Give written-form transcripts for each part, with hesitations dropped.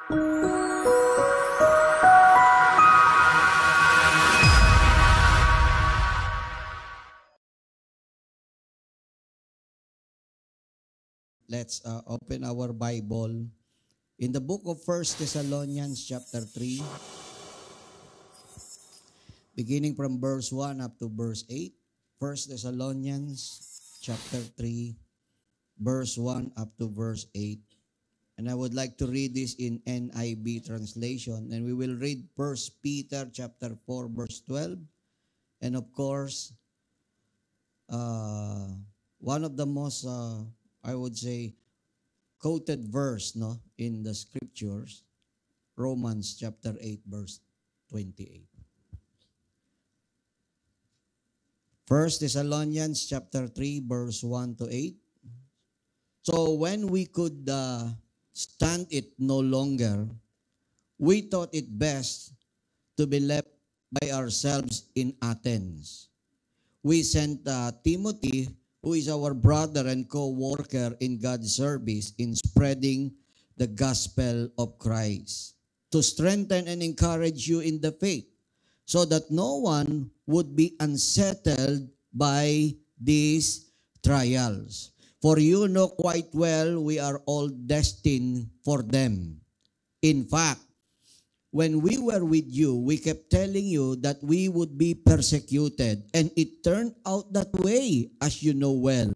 Let's open our Bible in the book of 1 Thessalonians chapter 3, beginning from verse 1 up to verse 8. 1 Thessalonians chapter 3, verse 1 up to verse 8. And I would like to read this in NIV translation. And we will read 1 Peter chapter 4, verse 12. And of course, one of the most I would say, quoted verse in the scriptures, Romans chapter 8, verse 28. 1 Thessalonians chapter 3, verse 1 to 8. So when we could stand it no longer, we thought it best to be left by ourselves in Athens. We sent Timothy, who is our brother and co-worker in God's service in spreading the gospel of Christ, to strengthen and encourage you in the faith, so that no one would be unsettled by these trials. For you know quite well we are all destined for them. In fact, when we were with you, we kept telling you that we would be persecuted, and it turned out that way, as you know well.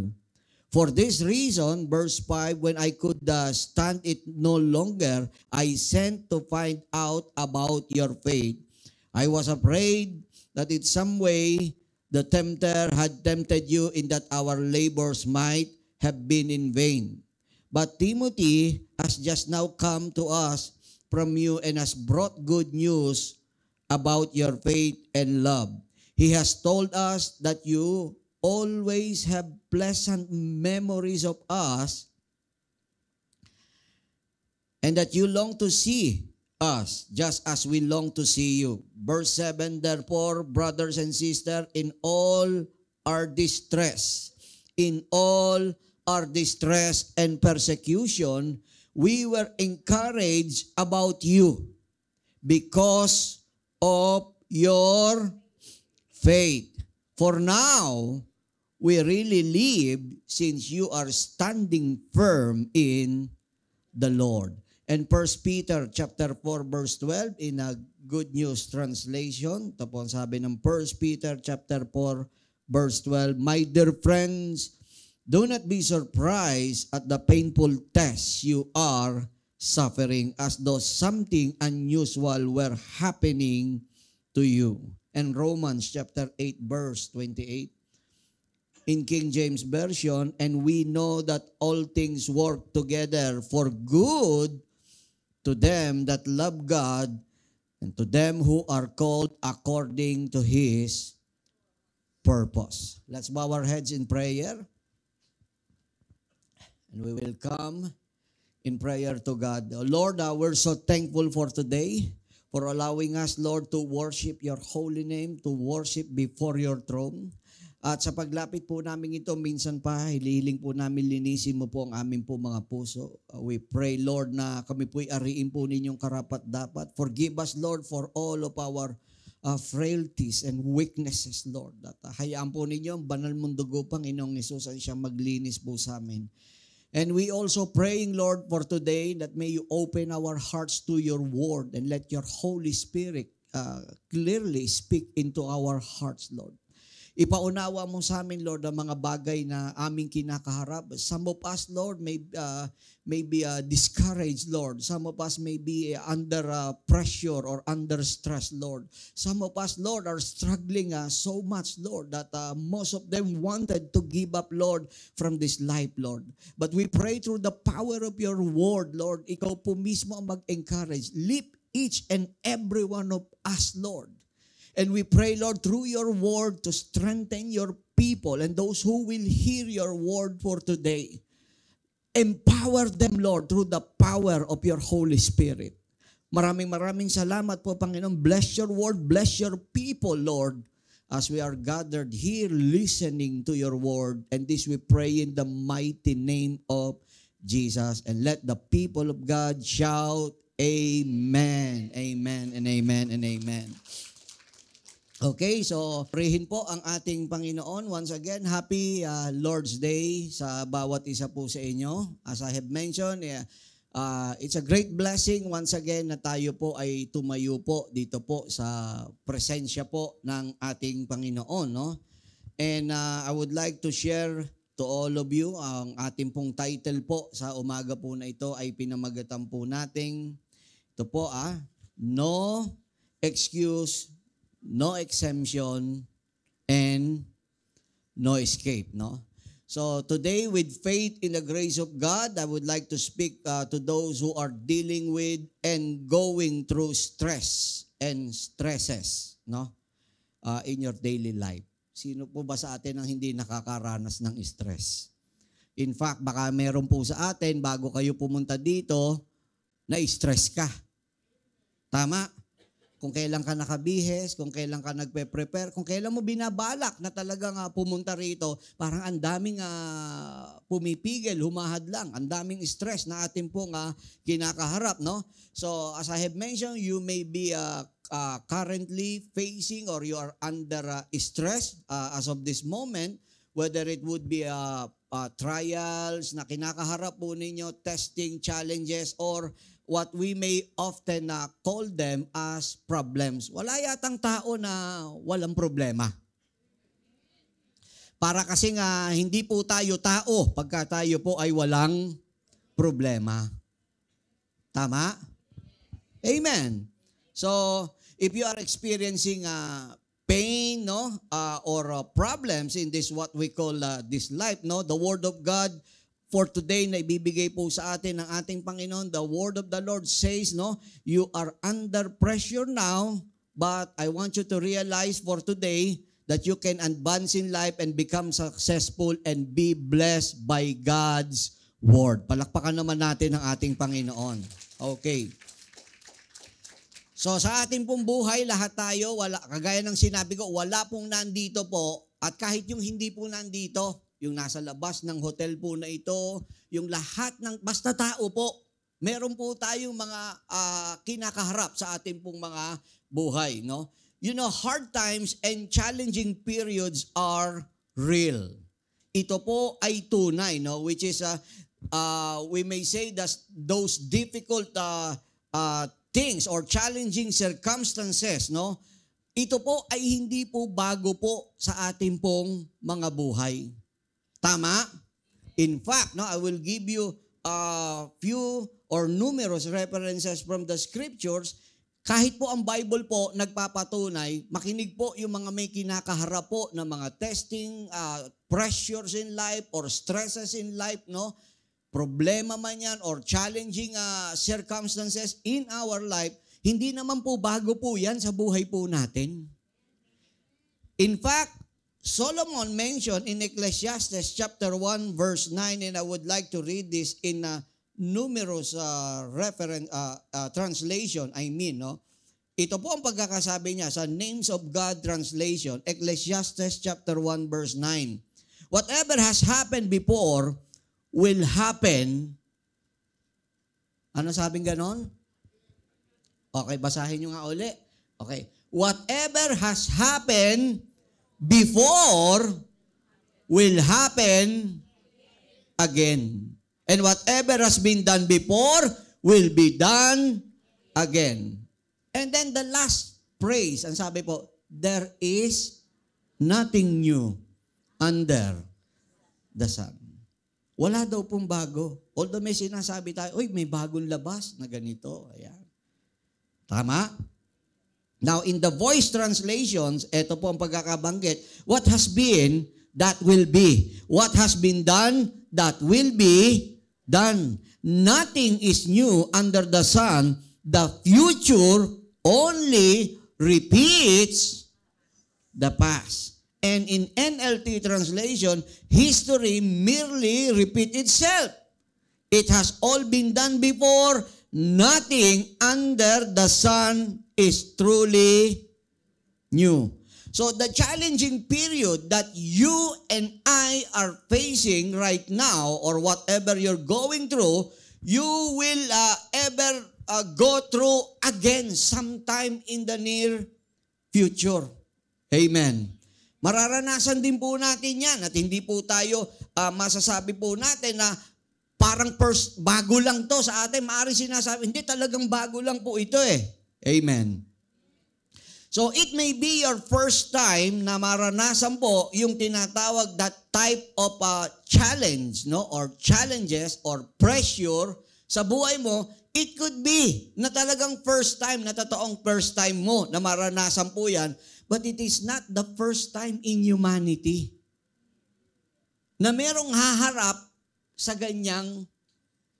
For this reason, verse 5, when I could stand it no longer, I sent to find out about your faith. I was afraid that in some way the tempter had tempted you in that our labors might have been in vain. But Timothy has just now come to us from you and has brought good news about your faith and love. He has told us that you always have pleasant memories of us and that you long to see us just as we long to see you. Verse 7, therefore, brothers and sisters, in all our distress and persecution, we were encouraged about you because of your faith. For now, we really live since you are standing firm in the Lord. And 1 Peter chapter 4 verse 12 in a Good News translation, tapos sabi ng 1 Peter chapter 4 verse 12, my dear friends, do not be surprised at the painful tests you are suffering as though something unusual were happening to you. And Romans chapter 8 verse 28 in King James Version, and we know that all things work together for good to them that love God and to them who are called according to His purpose. Let's bow our heads in prayer. And we will come in prayer to God. Lord, we're so thankful for today, for allowing us, Lord, to worship your holy name, to worship before your throne. At sa paglapit po namin ito, minsan pa, hilihiling po namin linisin mo po ang aming po mga puso. We pray, Lord, na kami po'y ariin po ninyong karapat-dapat. Forgive us, Lord, for all of our frailties and weaknesses, Lord. At hayaan po ninyo ang banal mong dugo, Panginoong Hesus, ang siyang maglinis po sa amin. And we also praying, Lord, for today that may you open our hearts to your word and let your Holy Spirit clearly speak into our hearts, Lord. Ipaunawa mo sa amin, Lord, ang mga bagay na aming kinakaharap. Some of us, Lord, may be discouraged, Lord. Some of us may be under pressure or under stress, Lord. Some of us, Lord, are struggling so much, Lord, that most of them wanted to give up, Lord, from this life, Lord. But we pray through the power of your word, Lord, ikaw po mismo ang mag-encourage. Lift each and every one of us, Lord. And we pray, Lord, through your word to strengthen your people and those who will hear your word for today. Empower them, Lord, through the power of your Holy Spirit. Maraming salamat po, Panginoon. Bless your word, bless your people, Lord, as we are gathered here listening to your word. And this we pray in the mighty name of Jesus. And let the people of God shout, Amen. Amen and amen and amen. Okay, so purihin po ang ating Panginoon. Once again, happy Lord's Day sa bawat isa po sa inyo. As I have mentioned, it's a great blessing once again na tayo po ay tumayo po dito po sa presensya po ng ating Panginoon. No? And I would like to share to all of you, ang ating pong title po sa umaga po na ito ay pinamagatan po nating, ito po No Excuse, No Exemption, and No Escape. No? So today, with faith in the grace of God, I would like to speak to those who are dealing with and going through stress and stresses, no, in your daily life. Sino po ba sa atin ang hindi nakakaranas ng stress? In fact, baka meron po sa atin, bago kayo pumunta dito, na-stress ka. Tama? Kung kailan ka nakabihes, kung kailan ka nagpe-prepare, kung kailan mo binabalak na talagang pumunta rito, parang ang daming pumipigil, humahadlang, ang daming stress na atin pong kinakaharap. No? So as I have mentioned, you may be currently facing or you are under stress as of this moment, whether it would be trials na kinakaharap po ninyo, testing, challenges, or what we may often call them as problems. Wala yatang tao na walang problema. Para kasi nga hindi po tayo tao pagka tayo po ay walang problema. Tama? Amen. So, if you are experiencing pain, no, or problems in this what we call this life, no, the Word of God for today na ibibigay po sa atin ng ating Panginoon, the Word of the Lord says, no, you are under pressure now, but I want you to realize for today that you can advance in life and become successful and be blessed by God's Word. Palakpakan naman natin ang ating Panginoon. Okay. So sa ating pong buhay, lahat tayo, kagaya ng sinabi ko, wala pong nandito po, at kahit yung hindi po nandito, yung nasa labas ng hotel po na ito, yung lahat ng, basta tao po, meron po tayong mga kinakaharap sa ating pong mga buhay. No? You know, hard times and challenging periods are real. Ito po ay tunay, no? Which is, we may say that those difficult things or challenging circumstances, no? Ito po ay hindi po bago po sa ating pong mga buhay. Tama? In fact, no, I will give you a few or numerous references from the scriptures. Kahit po ang Bible po nagpapatunay, makinig po yung mga may kinakaharap po na mga testing, pressures in life or stresses in life, no? Problema man yan or challenging circumstances in our life, hindi naman po bago po yan sa buhay po natin. In fact, Solomon mentioned in Ecclesiastes chapter 1 verse 9, and I would like to read this in numerous translation, no? Ito po ang pagkakasabi niya sa Names of God translation, Ecclesiastes chapter 1 verse 9. Whatever has happened before will happen. Ano sabing ganon? Okay, basahin nyo nga uli. Okay. Whatever has happened before will happen again. And whatever has been done before will be done again. And then the last phrase, ang sabi po, there is nothing new under the sun. Wala daw pong bago. Although may sinasabi tayo, uy, may bagong labas na ganito. Ayan. Tama? Now, in the Voice translations, ito po ang pagkakabanggit, what has been, that will be. What has been done, that will be done. Nothing is new under the sun. The future only repeats the past. And in NLT translation, history merely repeats itself. It has all been done before. Nothing under the sun is truly new. So the challenging period that you and I are facing right now, or whatever you're going through, you will ever go through again sometime in the near future. Amen. Mararanasan din po natin yan at hindi po tayo masasabi po natin na parang bago lang to sa atin. Maaaring sinasabi, hindi talagang bago lang po ito eh. Amen. So it may be your first time na maranasan po yung tinatawag that type of challenge, no, or challenges or pressure sa buhay mo. It could be na talagang first time, na totoong first time mo na maranasan po yan, but it is not the first time in humanity na merong haharap sa ganyang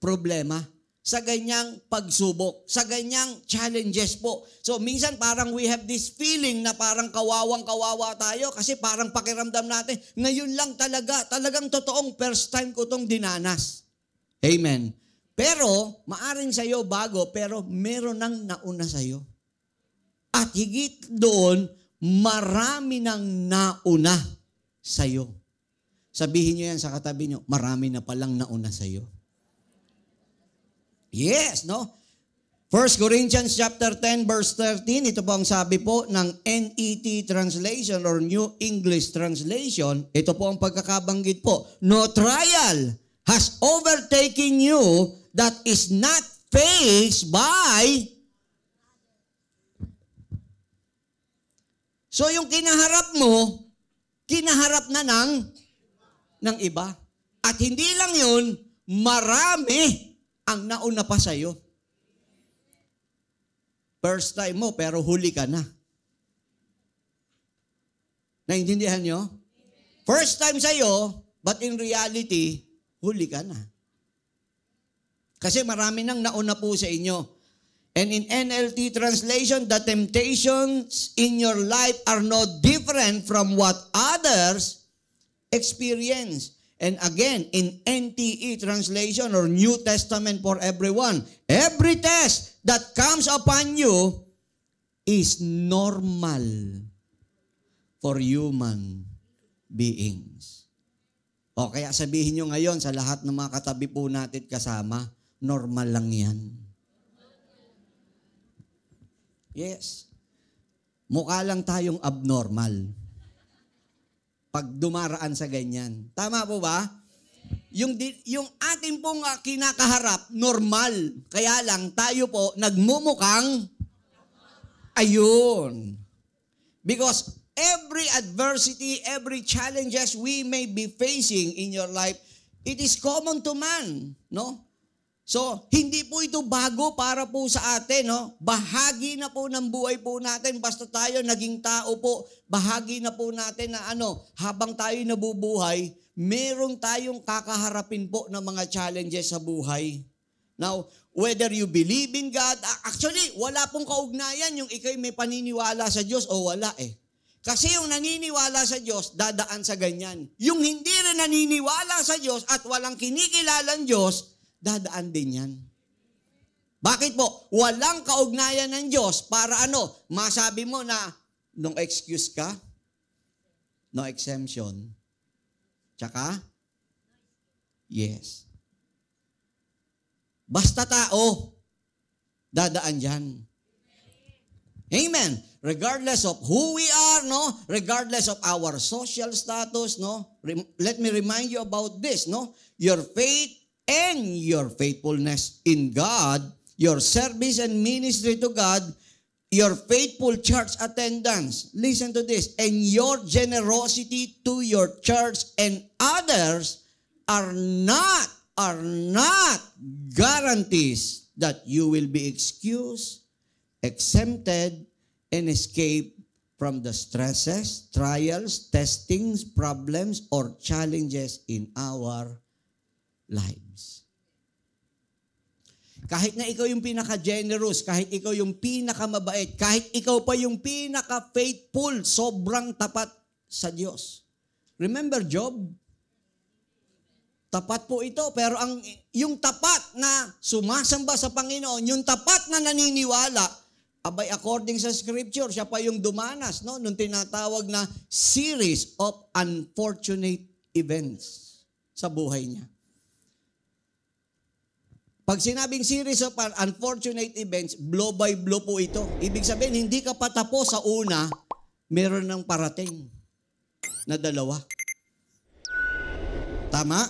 problema, sa ganyang pagsubok, sa ganyang challenges po. So minsan parang we have this feeling na parang kawawang-kawawa tayo kasi parang pakiramdam natin, ngayon lang talagang totoong first time ko itong dinanas. Amen. Pero, maaring sa'yo bago, pero meron nang nauna sa'yo. At higit doon, marami nang nauna sa'yo. Sabihin nyo yan sa katabi nyo, marami na palang nauna sa'yo. Yes, no? 1 Corinthians chapter 10 verse 13, ito po ang sabi po ng NET translation or New English translation. Ito po ang pagkakabanggit po. No trial has overtaken you that is not faced by. So yung kinaharap mo, kinaharap na ng iba. At hindi lang yun, marami ang nauna pa sa'yo. First time mo, pero huli ka na. Naintindihan nyo? First time sa'yo, but in reality, huli ka na. Kasi marami nang nauna po sa inyo. And in NLT translation, the temptations in your life are no different from what others experience. And again, in NTE translation or New Testament for everyone, every test that comes upon you is normal for human beings. O kaya sabihin nyo ngayon sa lahat ng mga katabi po natin kasama, normal lang yan. Yes. Mukha lang tayong abnormal pag dumaraan sa ganyan. Tama po ba? Yung ating pong kinakaharap, normal. Kaya lang tayo po nagmumukhang ayun. Because every adversity, every challenges we may be facing in your life, it is common to man, no? So, hindi po ito bago para po sa atin, no? Bahagi na po ng buhay po natin. Basta tayo naging tao po, bahagi na po natin na habang tayo nabubuhay, meron tayong kakaharapin po ng mga challenges sa buhay. Now, whether you believe in God, actually, wala pong kaugnayan yung ikay may paniniwala sa Diyos o wala eh. Kasi yung naniniwala sa Diyos, dadaan sa ganyan. Yung hindi rin naniniwala sa Diyos at walang kinikilalang Diyos, dadaan din yan. Bakit po? Walang kaugnayan ng Diyos para masabi mo na no excuse ka, no exemption. Tsaka, yes. Basta tao, dadaan dyan. Amen. Regardless of who we are, no? Regardless of our social status, no? Let me remind you about this, no? Your faith and your faithfulness in God, your service and ministry to God, your faithful church attendance. Listen to this. And your generosity to your church and others are not guarantees that you will be excused, exempted, and escape from the stresses, trials, testings, problems, or challenges in our lives. Kahit na ikaw yung pinaka-generous, kahit ikaw yung pinaka-mabait, kahit ikaw pa yung pinaka-faithful, sobrang tapat sa Diyos. Remember Job? Tapat po ito, pero yung tapat na sumasamba sa Panginoon, yung tapat na naniniwala, abay according sa Scripture, siya pa yung dumanas, no? Nung tinatawag na series of unfortunate events sa buhay niya. Pag sinabing series of unfortunate events, blow by blow po ito. Ibig sabihin, hindi ka patapos sa una, meron ng parating na dalawa. Tama?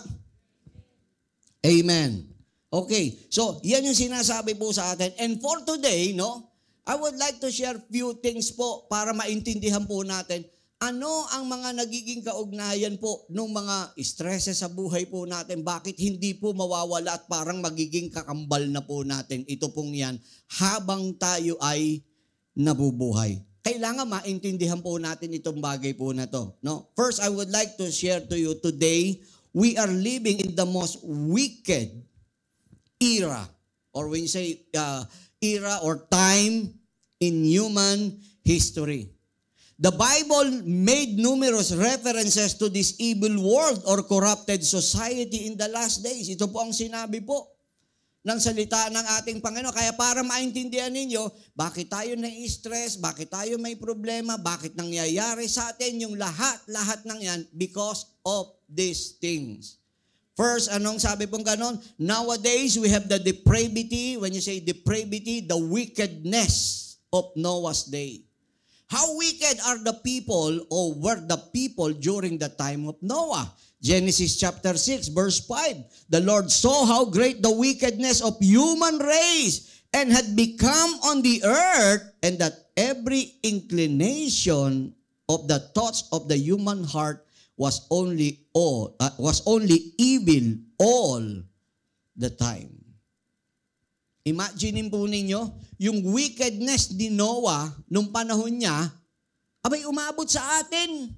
Amen. Okay, so yan yung sinasabi po sa atin. And for today, no, I would like to share few things po para maintindihan po natin ano ang mga nagiging kaugnayan po ng mga stresses sa buhay po natin? Bakit hindi po mawawala at parang magiging kakambal na po natin? Ito pong yan habang tayo ay nabubuhay. Kailangan maintindihan po natin itong bagay po na to. No? First, I would like to share to you today, we are living in the most wicked era. Or when you say era or time in human history. The Bible made numerous references to this evil world or corrupted society in the last days. Ito po ang sinabi po ng salita ng ating Panginoon. Kaya para maintindihan ninyo, bakit tayo na-stress, bakit tayo may problema, bakit nangyayari sa atin yung lahat ng yan because of these things. First, anong sabi pong ganon? Nowadays, we have the depravity. When you say depravity, the wickedness of Noah's day. How wicked are the people or were the people during the time of Noah? Genesis chapter 6 verse 5. The Lord saw how great the wickedness of human race and had become on the earth, and that every inclination of the thoughts of the human heart was only evil all the time. Imagine po ninyo, yung wickedness ni Noah nung panahon niya, abay umabot sa atin.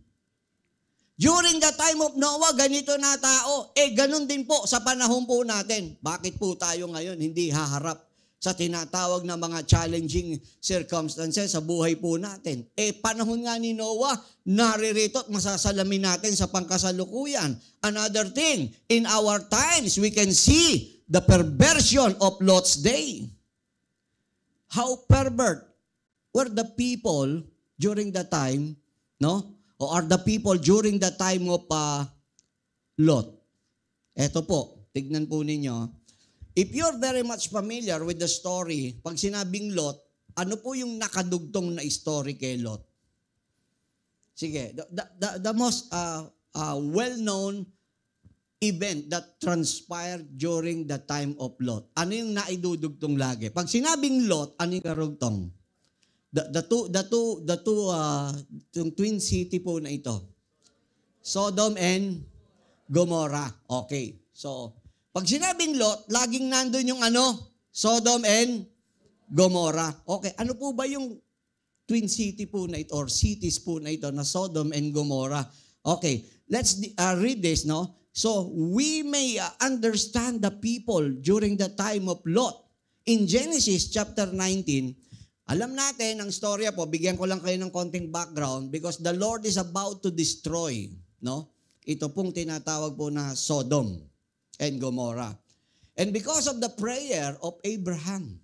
During the time of Noah, ganito na tao. Ganun din po sa panahon po natin. Bakit po tayo ngayon hindi haharap sa tinatawag na mga challenging circumstances sa buhay po natin? Panahon nga ni Noah, naririto at masasalamin natin sa pangkasalukuyan. Another thing, in our times, we can see the perversion of Lot's day. How pervert were the people during the time, no? Or are the people during the time of Lot? Eto po, tignan po ninyo. If you're very much familiar with the story, pag sinabing Lot, ano po yung nakadugtong na story kay Lot? Sige, the most well-known event that transpired during the time of Lot. Ano yung naidudugtong lagi? Pag sinabing Lot, ano yung karugtong? The two twin city po na ito. Sodom and Gomorrah. Okay. So, pag sinabing Lot, laging nandun yung Sodom and Gomorrah. Okay. Ano po ba yung twin city po na ito or cities po na ito na Sodom and Gomorrah? Okay. Let's read this, no? So, we may understand the people during the time of Lot. In Genesis chapter 19, alam natin ang storya po, bigyan ko lang kayo ng konting background because the Lord is about to destroy, no? Ito pong tinatawag po na Sodom and Gomorrah. And because of the prayer of Abraham,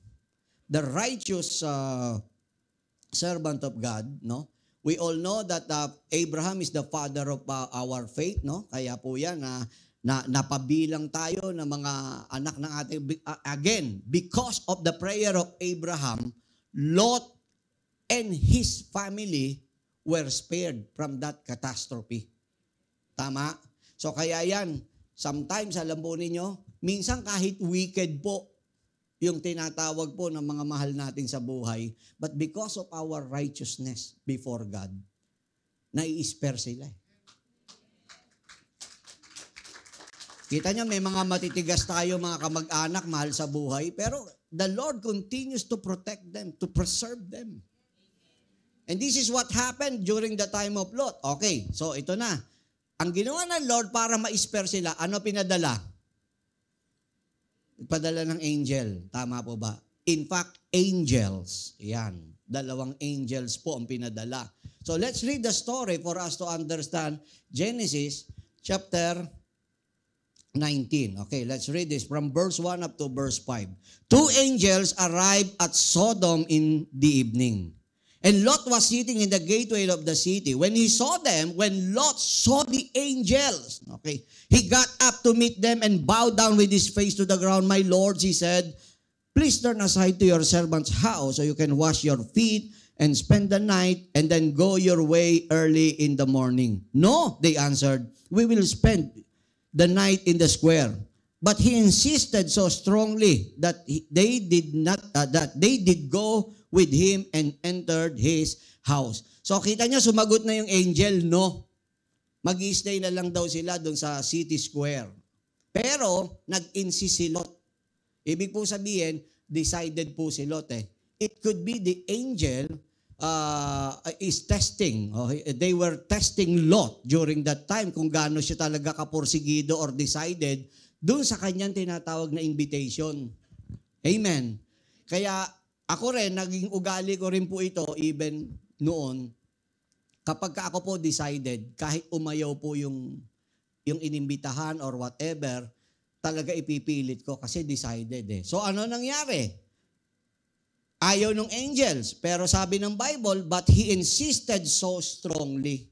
the righteous servant of God, no? We all know that Abraham is the father of our faith, no? Kaya po yan na napabilang tayo ng mga anak ng ating, again, because of the prayer of Abraham, Lot and his family were spared from that catastrophe. Tama? So kaya yan, sometimes alam po ninyo, minsan kahit wicked po yung tinatawag po ng mga mahal natin sa buhay, but because of our righteousness before God, nai-spare sila. Kita nyo, may mga matitigas tayo, mga kamag-anak, mahal sa buhay, pero the Lord continues to protect them, to preserve them. And this is what happened during the time of Lot. Okay, so ito na. Ang ginawa ng Lord para ma-spare sila, ano pinadala? Padala ng angel. Tama po ba? In fact, angels. Yan. 2 angels po ang pinadala. So let's read the story for us to understand Genesis chapter 19. Okay, let's read this from verse 1 up to verse 5. 2 angels arrived at Sodom in the evening, And Lot was sitting in the gateway of the city. When Lot saw the angels, okay, he got up to meet them and bowed down with his face to the ground. My lords, he said, please turn aside to your servant's house so you can wash your feet and spend the night and then go your way early in the morning. No, they answered, we will spend the night in the square. But he insisted so strongly that they did go with him and entered his house. So kita niyo, sumagot na yung angel, no. Mag-i-stay na lang daw sila doon sa city square. Pero, nag-insist si Lot. Ibig po sabihin, decided po si Lot eh. It could be the angel is testing. They were testing Lot during that time kung gaano siya talaga kaporsigido or decided doon sa kanyang tinatawag na invitation. Amen. Kaya ako rin, naging ugali ko rin po ito even noon. Kapag ako po decided, kahit umayaw po yung inimbitahan or whatever, talaga ipipilit ko kasi decided eh. So ano nangyari? Ayaw ng angels. Pero sabi ng Bible, but he insisted so strongly.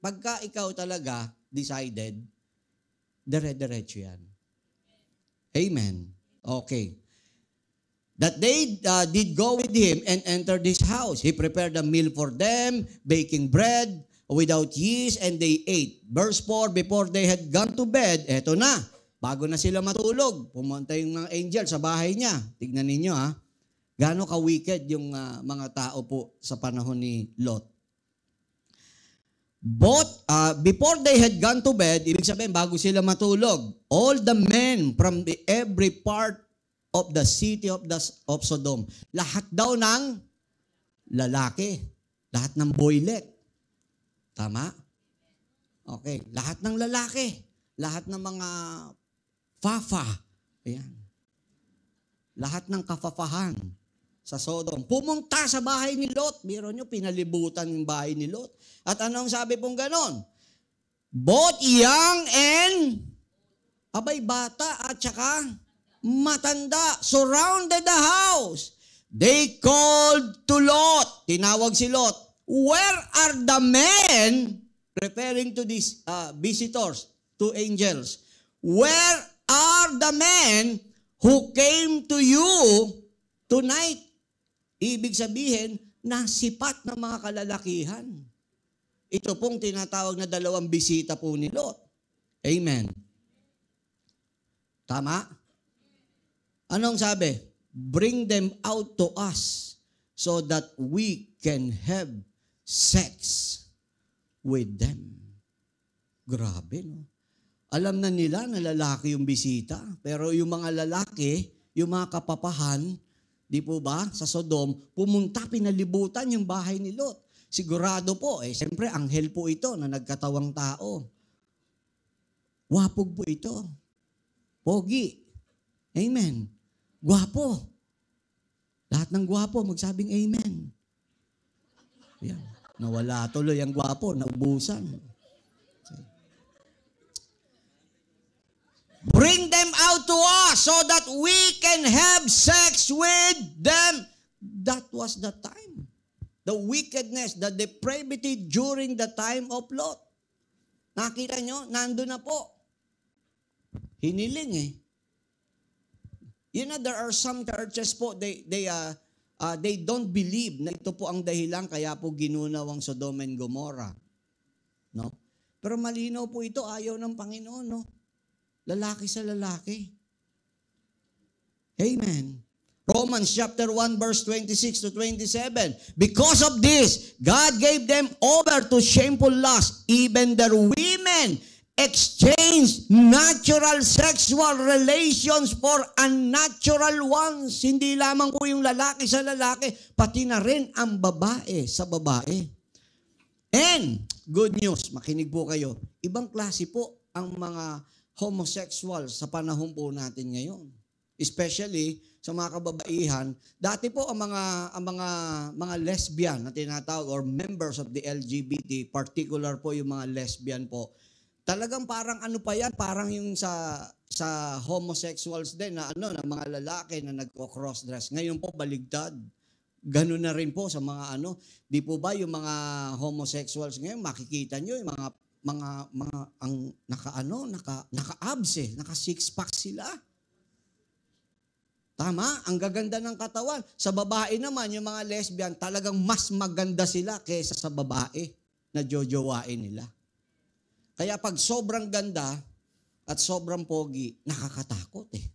Pagka ikaw talaga decided, dire-diretso yan. Amen. Okay. That they did go with him and entered his house. He prepared a meal for them, baking bread without yeast, and they ate. Verse 4, before they had gone to bed, eto na, bago na sila matulog, pumunta yung mga angel sa bahay niya. Tignan ninyo ha, gaano ka-wicked yung mga tao po sa panahon ni Lot. Before they had gone to bed, ibig sabihin, bago sila matulog, all the men from every part of the city of Sodom, lahat daw ng lalaki, lahat ng boylet. Tama? Okay, lahat ng lalaki, lahat ng mga fafa, ayan. Lahat ng kafafahan sa Sodom. Pumunta sa bahay ni Lot. Biro nyo, pinalibutan yung bahay ni Lot. At anong sabi pong ganon? Both young and bata at saka matanda surrounded the house. They called to Lot. Tinawag si Lot. Where are the men? Referring to these visitors, to angels. Where are the men who came to you tonight? Ibig sabihin, nasipat na mga kalalakihan. Ito pong tinatawag na dalawang bisita po ni Lot. Amen. Tama? Anong sabi? Bring them out to us so that we can have sex with them. Grabe, no? Alam na nila na lalaki yung bisita, pero yung mga lalaki, yung mga kapapahan, di po ba, sa Sodom, pumunta, pinalibutan yung bahay ni Lot. Sigurado po, siyempre, anghel po ito na nagkatawang tao. Wapog po ito. Pogi. Amen. Gwapo. Lahat ng gwapo, magsabing amen. Yan. Nawala tuloy ang gwapo, naubusan. Bring them out to us so that we can have sex with them. That was the time. The wickedness, the depravity during the time of Lot. Nakita nyo, nandun na po. Hiniling eh. You know, there are some churches po, they don't believe na ito po ang dahilan kaya po ginunaw ang Sodom and Gomorrah. No? Pero malinaw po ito, ayaw ng Panginoon, no? Lalaki sa lalaki. Amen. Romans chapter 1 verse 26 to 27. Because of this, God gave them over to shameful lust. Even their women exchanged natural sexual relations for unnatural ones. Hindi lamang po yung lalaki sa lalaki, pati na rin ang babae sa babae. And, good news, makinig po kayo, ibang klase po ang mga homosexual sa panahon po natin ngayon. Especially sa mga kababaihan. Dati po ang mga lesbian na tinatawag or members of the LGBT, particular po yung mga lesbian po. Talagang parang ano pa yan, parang yung sa homosexuals din na na mga lalaki na nagko-cross dress. Ngayon po baligtad. Ganun na rin po sa mga di po ba yung mga homosexuals ngayon, makikita nyo yung mga ang naka-abs naka six pack sila. Tama? Ang gaganda ng katawan. Sa babae naman, yung mga lesbian, talagang mas maganda sila kaysa sa babae na jojowain nila. Kaya pag sobrang ganda at sobrang pogi, nakakatakot eh.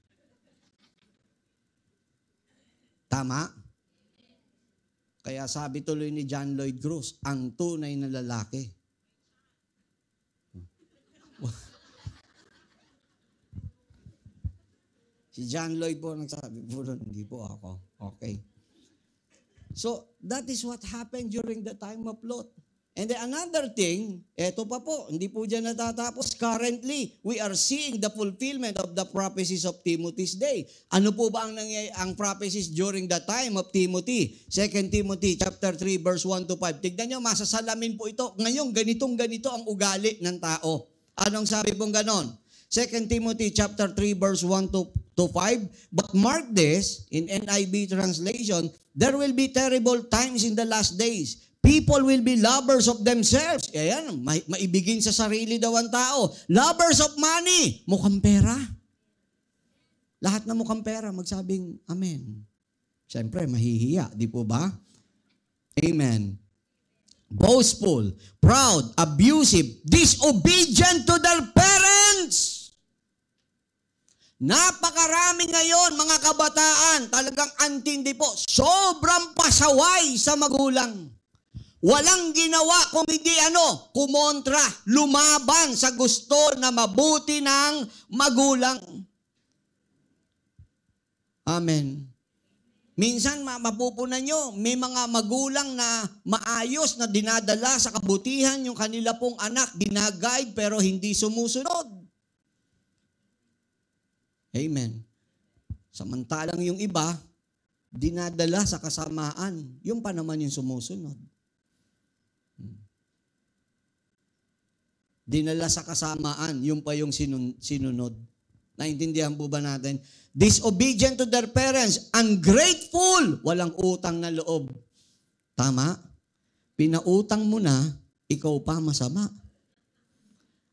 Tama? Kaya sabi tuloy ni John Lloyd Cruz, ang tunay na lalaki. Si John Lloyd po nagsabi, hindi po ako. Okay. So, that is what happened during the time of Lot. And then another thing, eto pa po, hindi po dyan natatapos. Currently, we are seeing the fulfillment of the prophecies of Timothy's day. Ano po ba ang prophecies during the time of Timothy? 2 Timothy chapter 3 verse 1 to 5. Tignan nyo, masasalamin po ito. Ngayon, ganito ang ugali ng tao. Anong sabi pong ganon? 2 Timothy chapter 3 verse 1 to 5. But mark this, in NIV translation, there will be terrible times in the last days. People will be lovers of themselves. Ayan, maibigin sa sarili daw ang tao. Lovers of money. Mukhang pera. Lahat na mukhang pera, magsabing amen. Siyempre, mahihiya. Di po ba? Amen. Boastful, proud, abusive, disobedient to their parents. Napakarami ngayon, mga kabataan, talagang antindi po, sobrang pasaway sa magulang. Walang ginawa kung hindi kumontra, lumaban sa gusto na mabuti ng magulang. Amen. Minsan, mapupunan nyo, may mga magulang na maayos na dinadala sa kabutihan yung kanila pong anak, ginaguide pero hindi sumusunod. Amen. Samantalang yung iba, dinadala sa kasamaan, yung pa naman yung sumusunod. Dinala sa kasamaan, yung pa yung sinunod. Naintindihan po ba natin? Disobedient to their parents, ungrateful, walang utang na loob. Tama? Pinautang mo na, ikaw pa masama.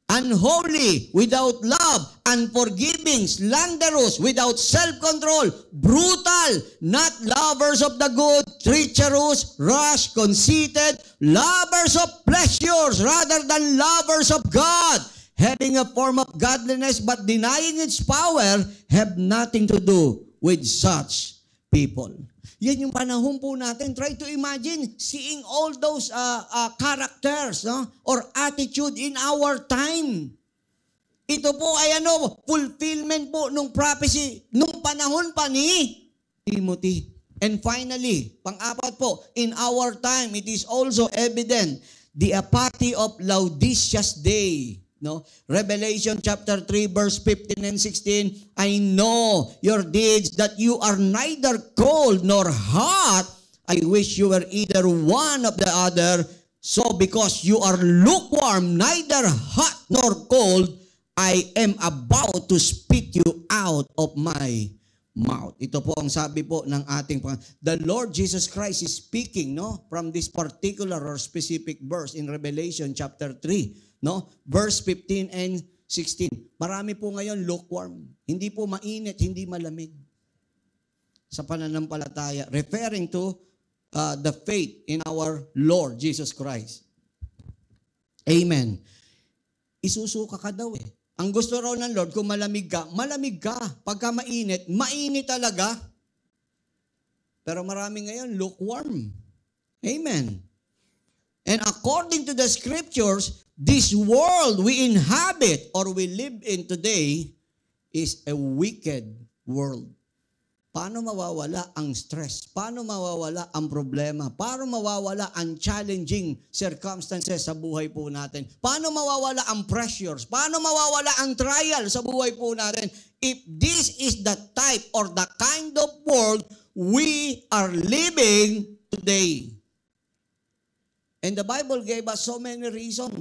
Unholy, without love, unforgiving, slanderous, without self-control, brutal, not lovers of the good, treacherous, rash, conceited, lovers of pleasures rather than lovers of God, having a form of godliness but denying its power, have nothing to do with such people. Yan yung panahon po natin. Try to imagine seeing all those characters or attitude in our time. Ito po ay fulfillment po nung prophecy nung panahon pa ni Timothy. And finally, pang-apat po, in our time, it is also evident the apathy of Laodicea's day. No? Revelation chapter 3 verse 15 and 16, I know your deeds, that you are neither cold nor hot. I wish you were either one of the other. So because you are lukewarm, neither hot nor cold, I am about to spit you out of my mouth. Ito po ang sabi po ng ating the Lord Jesus Christ is speaking from this particular or specific verse in Revelation chapter 3. Verse 15 and 16. Marami po ngayon lukewarm. Hindi po mainit, hindi malamig. Sa pananampalataya. Referring to the faith in our Lord Jesus Christ. Amen. Isusuka ka daw eh. Ang gusto raw ng Lord, kung malamig ka, malamig ka. Pagka mainit, mainit talaga. Pero marami ngayon lukewarm. Amen. And according to the scriptures, this world we inhabit or we live in today is a wicked world. Paano mawawala ang stress? Paano mawawala ang problema? Paano mawawala ang challenging circumstances sa buhay po natin? Paano mawawala ang pressures? Paano mawawala ang trial sa buhay po natin? If this is the type or the kind of world we are living today. And the Bible gave us so many reasons,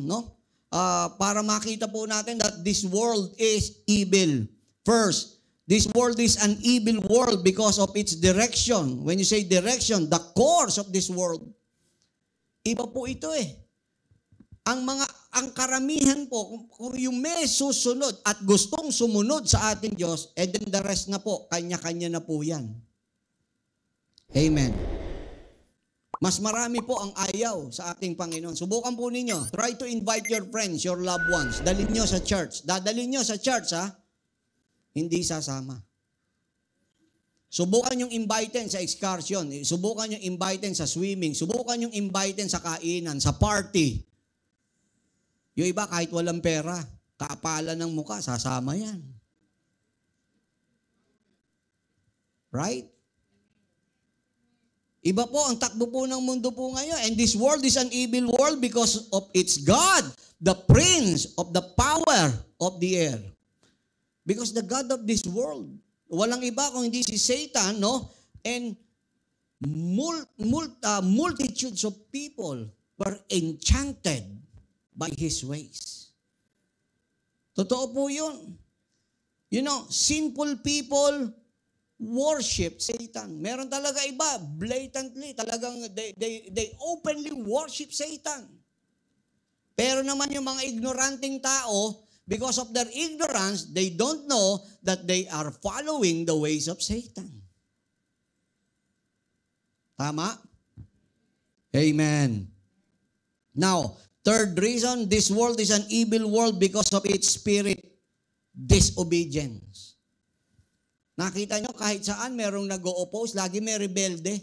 para makita po natin that this world is evil. First, This world is an evil world because of its direction. When you say direction, the course of this world. Iba po ito eh. Ang karamihan po, kung yung may susunod at gustong sumunod sa ating Diyos, and then the rest na po, kanya-kanya na po yan. Amen. Mas marami po ang ayaw sa ating Panginoon. Subukan po ninyo. Try to invite your friends, your loved ones. Dalhin nyo sa church. Dadalhin nyo sa church, ha? Hindi sasama. Subukan yung invitein sa excursion. Subukan yung invitein sa swimming. Subukan yung invitein sa kainan, sa party. Yung iba, kahit walang pera, kaapalan ng muka, sasama yan. Right? Iba po, ang takbo po ng mundo po ngayon. And this world is an evil world because of its God, the prince of the power of the air. Because the God of this world, walang iba kung hindi si Satan, no? And multitudes of people were enchanted by his ways. Totoo po yun. You know, sinful people worship Satan. Meron talaga iba, blatantly, talagang they openly worship Satan. Pero naman yung mga ignoranting tao, because of their ignorance, they don't know that they are following the ways of Satan. Tama? Amen. Now, third reason, this world is an evil world because of its spirit, disobedience. Nakita nyo, kahit saan merong nag-o-oppose, lagi may rebelde.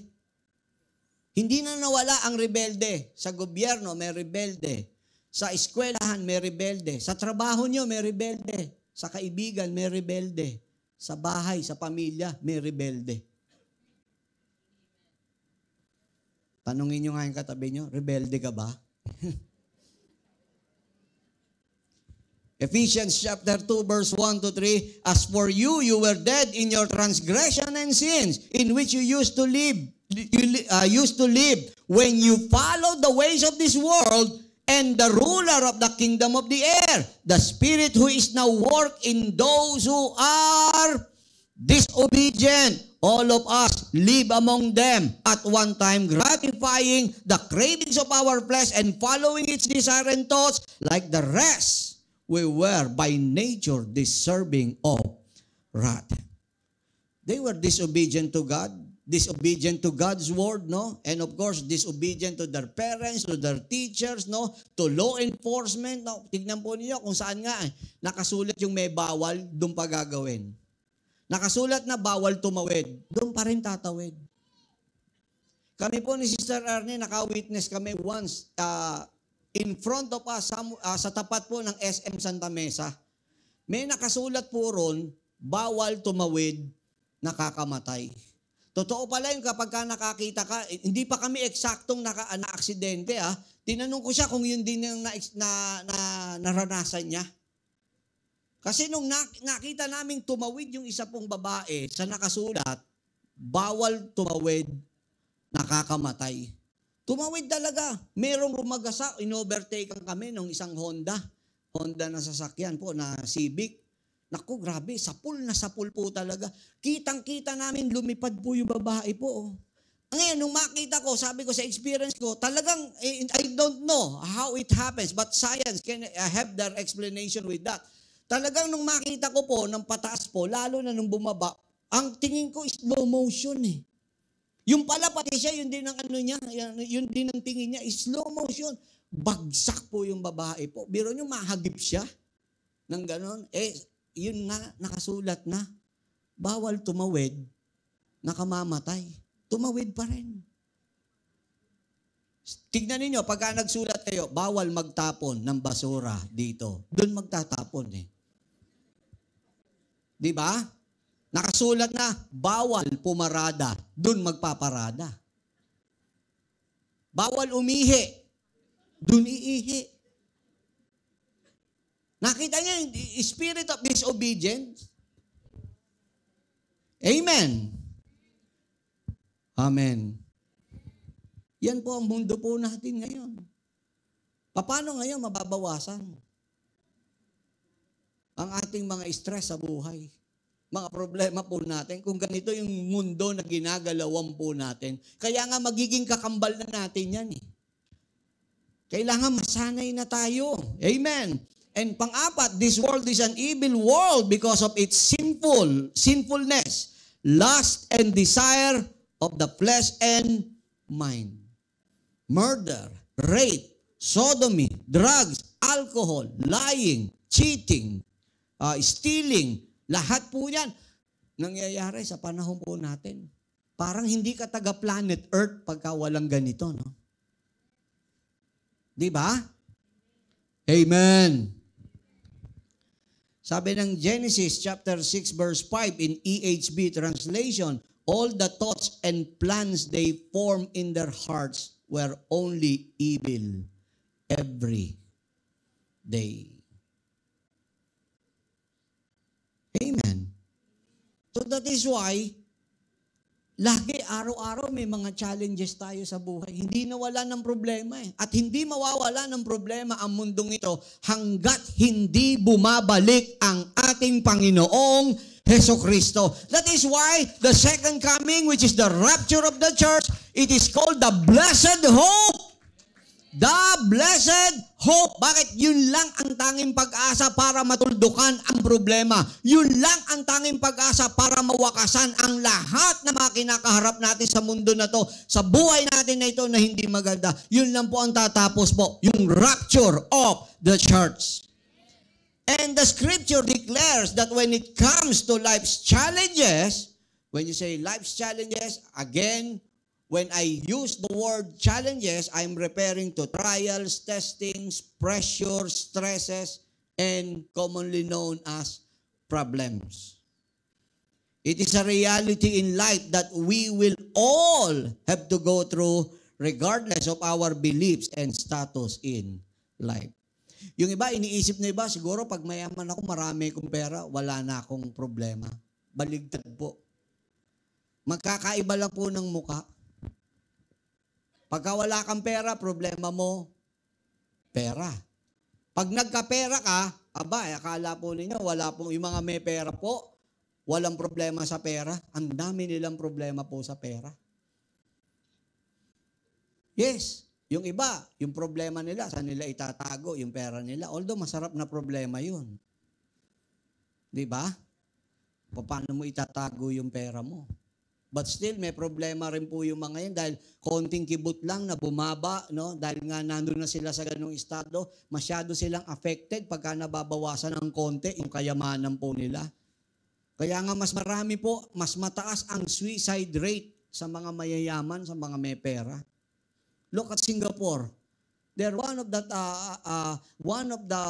Hindi na nawala ang rebelde. Sa gobyerno, may rebelde. Sa eskwelahan, may rebelde. Sa trabaho nyo, may rebelde. Sa kaibigan, may rebelde. Sa bahay, sa pamilya, may rebelde. Tanungin nyo nga yung katabi nyo, rebelde ka ba? Ephesians chapter 2 verse 1 to 3, as for you, you were dead in your transgression and sins, in which you used to live. When you followed the ways of this world, and the ruler of the kingdom of the air, the spirit who is now work in those who are disobedient. All of us live among them at one time, gratifying the cravings of our flesh and following its desire and thoughts. Like the rest, we were by nature deserving of wrath. They were disobedient to God, disobedient to God's word, no? And of course, disobedient to their parents, to their teachers, no? To law enforcement, no? Tignan po niyo kung saan nga nakasulat yung may bawal, doon pa gagawin. Nakasulat na bawal tumawid, doon pa rin tatawid. Kami po ni Sister Arne, naka-witness kami once in front of us, sa tapat po ng SM Santa Mesa. May nakasulat po ron, bawal tumawid, nakakamatay. Totoo pala yung kapag ka nakakita ka, hindi pa kami eksaktong na-aksidente. Tinanong ko siya kung yun din yung naranasan niya. Kasi nung nakita naming tumawid yung isa pong babae sa nakasulat, bawal tumawid, nakakamatay. Tumawid talaga. Merong rumagasa, in-overtaken kami ng isang Honda na sasakyan po, na Civic. Naku, grabe, sapul po talaga. Kitang-kita namin, lumipad po yung babae po. Ngayon, nung makita ko, sabi ko sa experience ko, talagang, I don't know how it happens, but science can have their explanation with that. Talagang nung makita ko po, ng pataas po, lalo na nung bumaba, ang tingin ko slow motion eh. Yung pala pati siya, yun din ang ano niya, yun din ang tingin niya, slow motion. Bagsak po yung babae po. Biro nyo, mahagip siya ng ganon. Yun nga, nakasulat na. Bawal tumawid, nakamamatay. Tumawid pa rin. Tignan ninyo, pagka nagsulat kayo, bawal magtapon ng basura dito. Doon magtatapon eh. Di ba? Nakasulat na, bawal pumarada. Doon magpaparada. Bawal umihi. Doon iihi. Nakita niyo yung spirit of disobedience? Amen. Amen. Yan po ang mundo po natin ngayon. Paano ngayon mababawasan ang ating mga stress sa buhay? mga problema po natin kung ganito yung mundo na ginagalawan po natin. Kaya nga magiging kakambal na natin yan eh. Kailangan masanay na tayo. Amen. And pang-apat, this world is an evil world because of its sinfulness, lust and desire of the flesh and mind. Murder, rape, sodomy, drugs, alcohol, lying, cheating, stealing, lahat po yan nangyayari sa panahon po natin. Parang hindi ka taga-planet Earth pagka walang ganito, no? Di ba? Amen. Sabi ng Genesis chapter 6 verse 5 in EHB translation, all the thoughts and plans they form in their hearts were only evil every day. Amen. So that is why, lagi, araw-araw may mga challenges tayo sa buhay. Hindi nawala ng problema eh. At hindi mawawala ng problema ang mundong ito hanggat hindi bumabalik ang ating Panginoong Hesukristo. That is why the second coming, which is the rapture of the church, it is called the blessed hope. The blessed hope. Bakit? Yun lang ang tanging pag-asa para matuldukan ang problema. Yun lang ang tanging pag-asa para mawakasan ang lahat na mga kinakaharap natin sa mundo na to, sa buhay natin na ito na hindi maganda. Yun lang po ang tatapos po, yung rapture of the church. And the scripture declares that when it comes to life's challenges, when you say life's challenges, again, when I use the word challenges, I'm referring to trials, testings, pressures, stresses, and commonly known as problems. It is a reality in life that we will all have to go through regardless of our beliefs and status in life. Yung iba, iniisip na iba, siguro pag mayaman ako, marami akong pera, wala na akong problema. Baligtad po. Magkakaiba lang po ng muka. Pagka wala kang pera, problema mo, pera. Pag nagkapera ka, akala po ninyo, wala po, yung mga may pera po, walang problema sa pera. Ang dami nilang problema po sa pera. Yes, yung iba, yung problema nila, saan nila itatago yung pera nila. Although masarap na problema yun. Di ba? Paano mo itatago yung pera mo? But still, may problema rin po yung mga yan dahil konting kibot lang na bumaba, no? Dahil nga nandun na sila sa ganung estado, masyado silang affected pagka nababawasan ng konti yung kayamanan po nila. Kaya nga mas marami po, mas mataas ang suicide rate sa mga mayayaman, sa mga may pera. Look at Singapore. They're one of the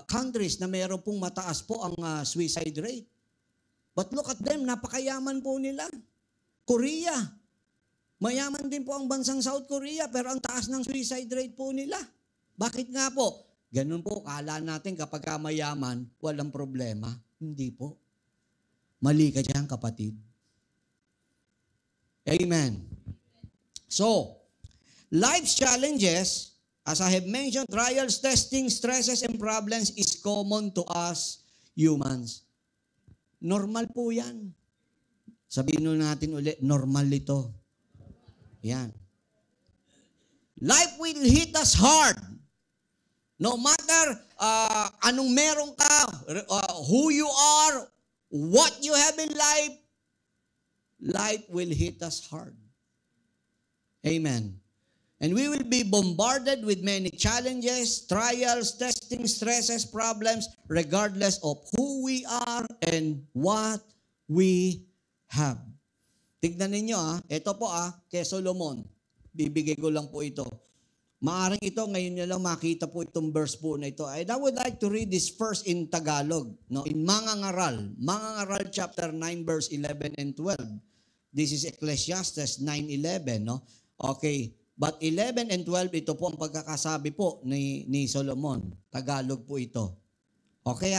countries na mayroon pong mataas po ang suicide rate. But look at them, napakayaman po nila. Korea. Mayaman din po ang bansang South Korea, pero ang taas ng suicide rate po nila. Bakit nga po? Ganun po, kala natin kapag mayaman, walang problema. Hindi po. Mali ka dyan, kapatid. Amen. So, life's challenges, as I have mentioned, trials, testing, stresses, and problems is common to us humans. Normal po yan. Sabihin natin ulit, normal ito. Yan. Life will hit us hard. No matter anong meron ka, who you are, what you have in life, life will hit us hard. Amen. And we will be bombarded with many challenges, trials, testing, stresses, problems, regardless of who we are and what we have. Tignan ninyo ito po kay Solomon. Bibigay ko lang po ito. Maaring ito, ngayon nyo lang makita po itong verse po na ito. And I would like to read this first in Tagalog. No? In Mangangaral chapter 9 verse 11 and 12. This is Ecclesiastes 9:11. No? Okay. But 11 and 12, ito po ang pagkakasabi po ni Solomon. Tagalog po ito. Okay,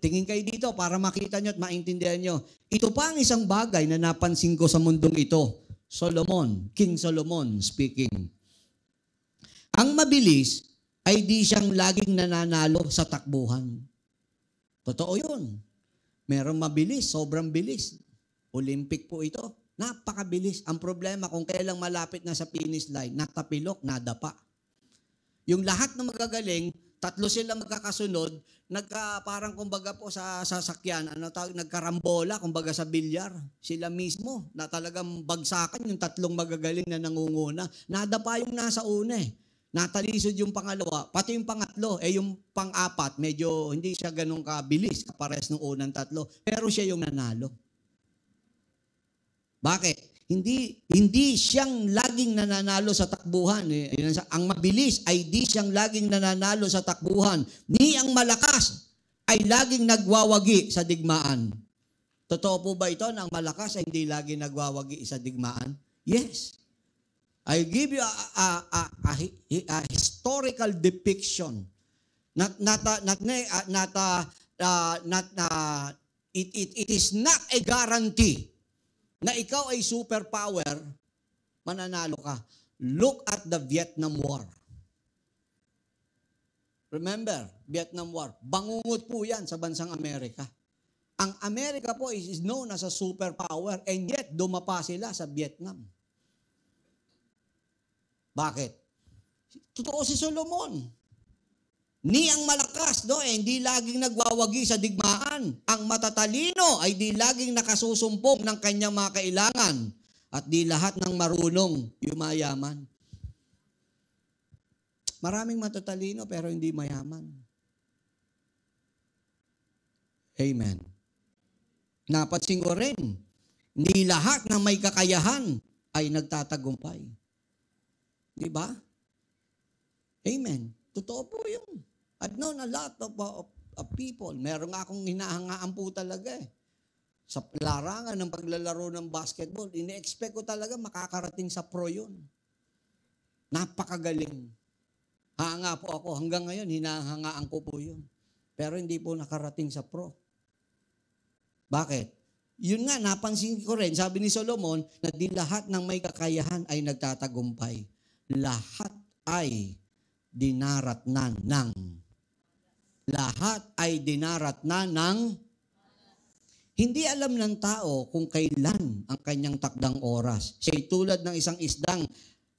tingin kayo dito para makita nyo at maintindihan nyo. Ito pa ang isang bagay na napansin ko sa mundong ito. King Solomon speaking. Ang mabilis ay di siyang laging nananalo sa takbuhan. Totoo yun. Merong mabilis, sobrang bilis. Olympic po ito. Napakabilis. Ang problema, kung kailang malapit na sa finish line, natapilok, nadapa. Yung lahat ng magagaling, tatlo silang magkakasunod, parang kumbaga po sa sasakyan, nagkarambola, kumbaga sa bilyar. Sila mismo, na talagang bagsakan yung tatlong magagaling na nangunguna. Nadapa yung nasa una eh. Natalisod yung pangalawa, pati yung pangatlo, yung pang-apat, medyo hindi siya ganun kabilis, kapares ng unang tatlo, pero siya yung nanalo. Bakit? Hindi siyang laging nananalo sa takbuhan. Ang mabilis ay di siyang laging nananalo sa takbuhan. Ni ang malakas ay laging nagwawagi sa digmaan. Totoo po ba ito na ang malakas ay hindi laging nagwawagi sa digmaan? Yes. I give you a historical depiction. It is not a guarantee na ikaw ay superpower, mananalo ka. Look at the Vietnam War. Remember, Vietnam War. Bangungot po yan sa bansang Amerika. Ang Amerika po is known as a superpower and yet dumapa sila sa Vietnam. Bakit? Totoo si Solomon. Ni ang malakas, hindi laging nagwawagi sa digmaan. Ang matatalino ay di laging nakasusumpong ng kanyang mga kailangan. At di lahat ng marunong yumayaman. Maraming matatalino pero hindi mayaman. Amen. Napansin ko rin, hindi lahat ng may kakayahan ay nagtatagumpay. Di ba? Amen. Totoo po yun. I've known a lot of people. Meron nga akong hinahangaan po talaga eh. Sa larangan ng paglalaro ng basketball, ine-expect ko talaga makakarating sa pro yun. Napakagaling. Hanga po ako. Hanggang ngayon, hinahangaan ko po yun. Pero hindi po nakarating sa pro. Bakit? Yun nga, napansin ko rin, sabi ni Solomon, na di lahat ng may kakayahan ay nagtatagumpay. Lahat ay dinaratnan ng. Lahat ay dinaratnan ng. Hindi alam ng tao kung kailan ang kanyang takdang oras. Siya'y tulad ng isang isdang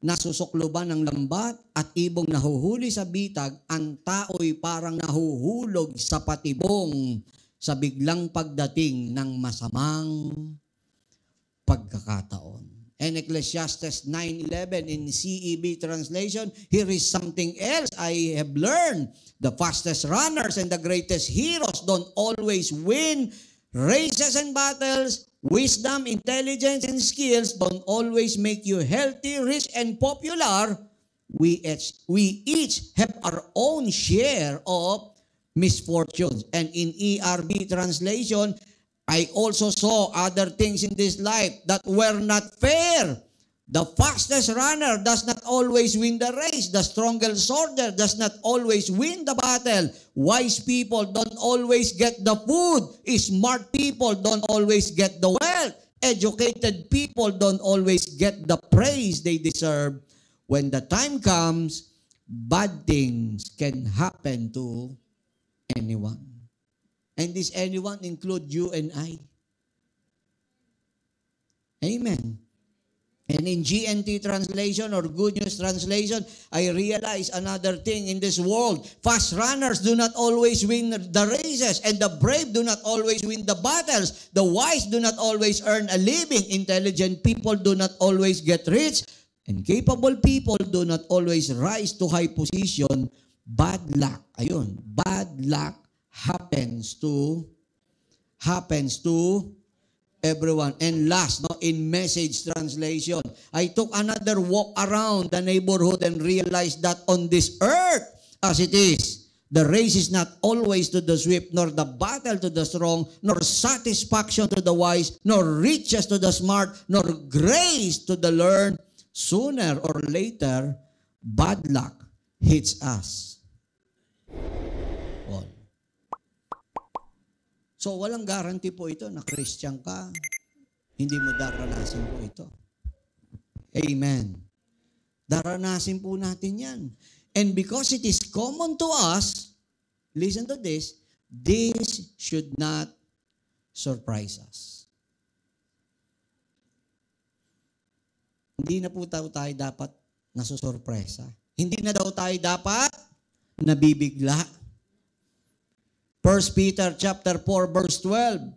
nasusukluban ng lambat at ibong nahuhuli sa bitag, ang tao'y parang nahuhulog sa patibong sa biglang pagdating ng masamang pagkakataon. And Ecclesiastes 9:11 in CEB translation, here is something else I have learned. The fastest runners and the greatest heroes don't always win races and battles. Wisdom, intelligence, and skills don't always make you healthy, rich, and popular. We each have our own share of misfortunes. And in ERB translation, I also saw other things in this life that were not fair. The fastest runner does not always win the race. The strongest soldier does not always win the battle. Wise people don't always get the food. Smart people don't always get the wealth. Educated people don't always get the praise they deserve. When the time comes, bad things can happen to anyone. And this anyone include you and I. Amen. And in GNT translation or Good News translation, I realize another thing in this world. Fast runners do not always win the races, and the brave do not always win the battles. The wise do not always earn a living. Intelligent people do not always get rich. And capable people do not always rise to high position. Bad luck. Ayun, bad luck happens to everyone. And last, in Message translation, I took another walk around the neighborhood and realized that on this earth, as it is, the race is not always to the swift, nor the battle to the strong, nor satisfaction to the wise, nor riches to the smart, nor grace to the learned. Sooner or later, bad luck hits us all. So, walang guarantee po ito na Christian ka. Hindi mo daranasin po ito. Amen. Daranasin po natin yan. And because it is common to us, listen to this should not surprise us. Hindi na po tayo dapat nasusurpresa. Hindi na daw tayo dapat nabibigla. 1 Peter chapter 4 verse 12.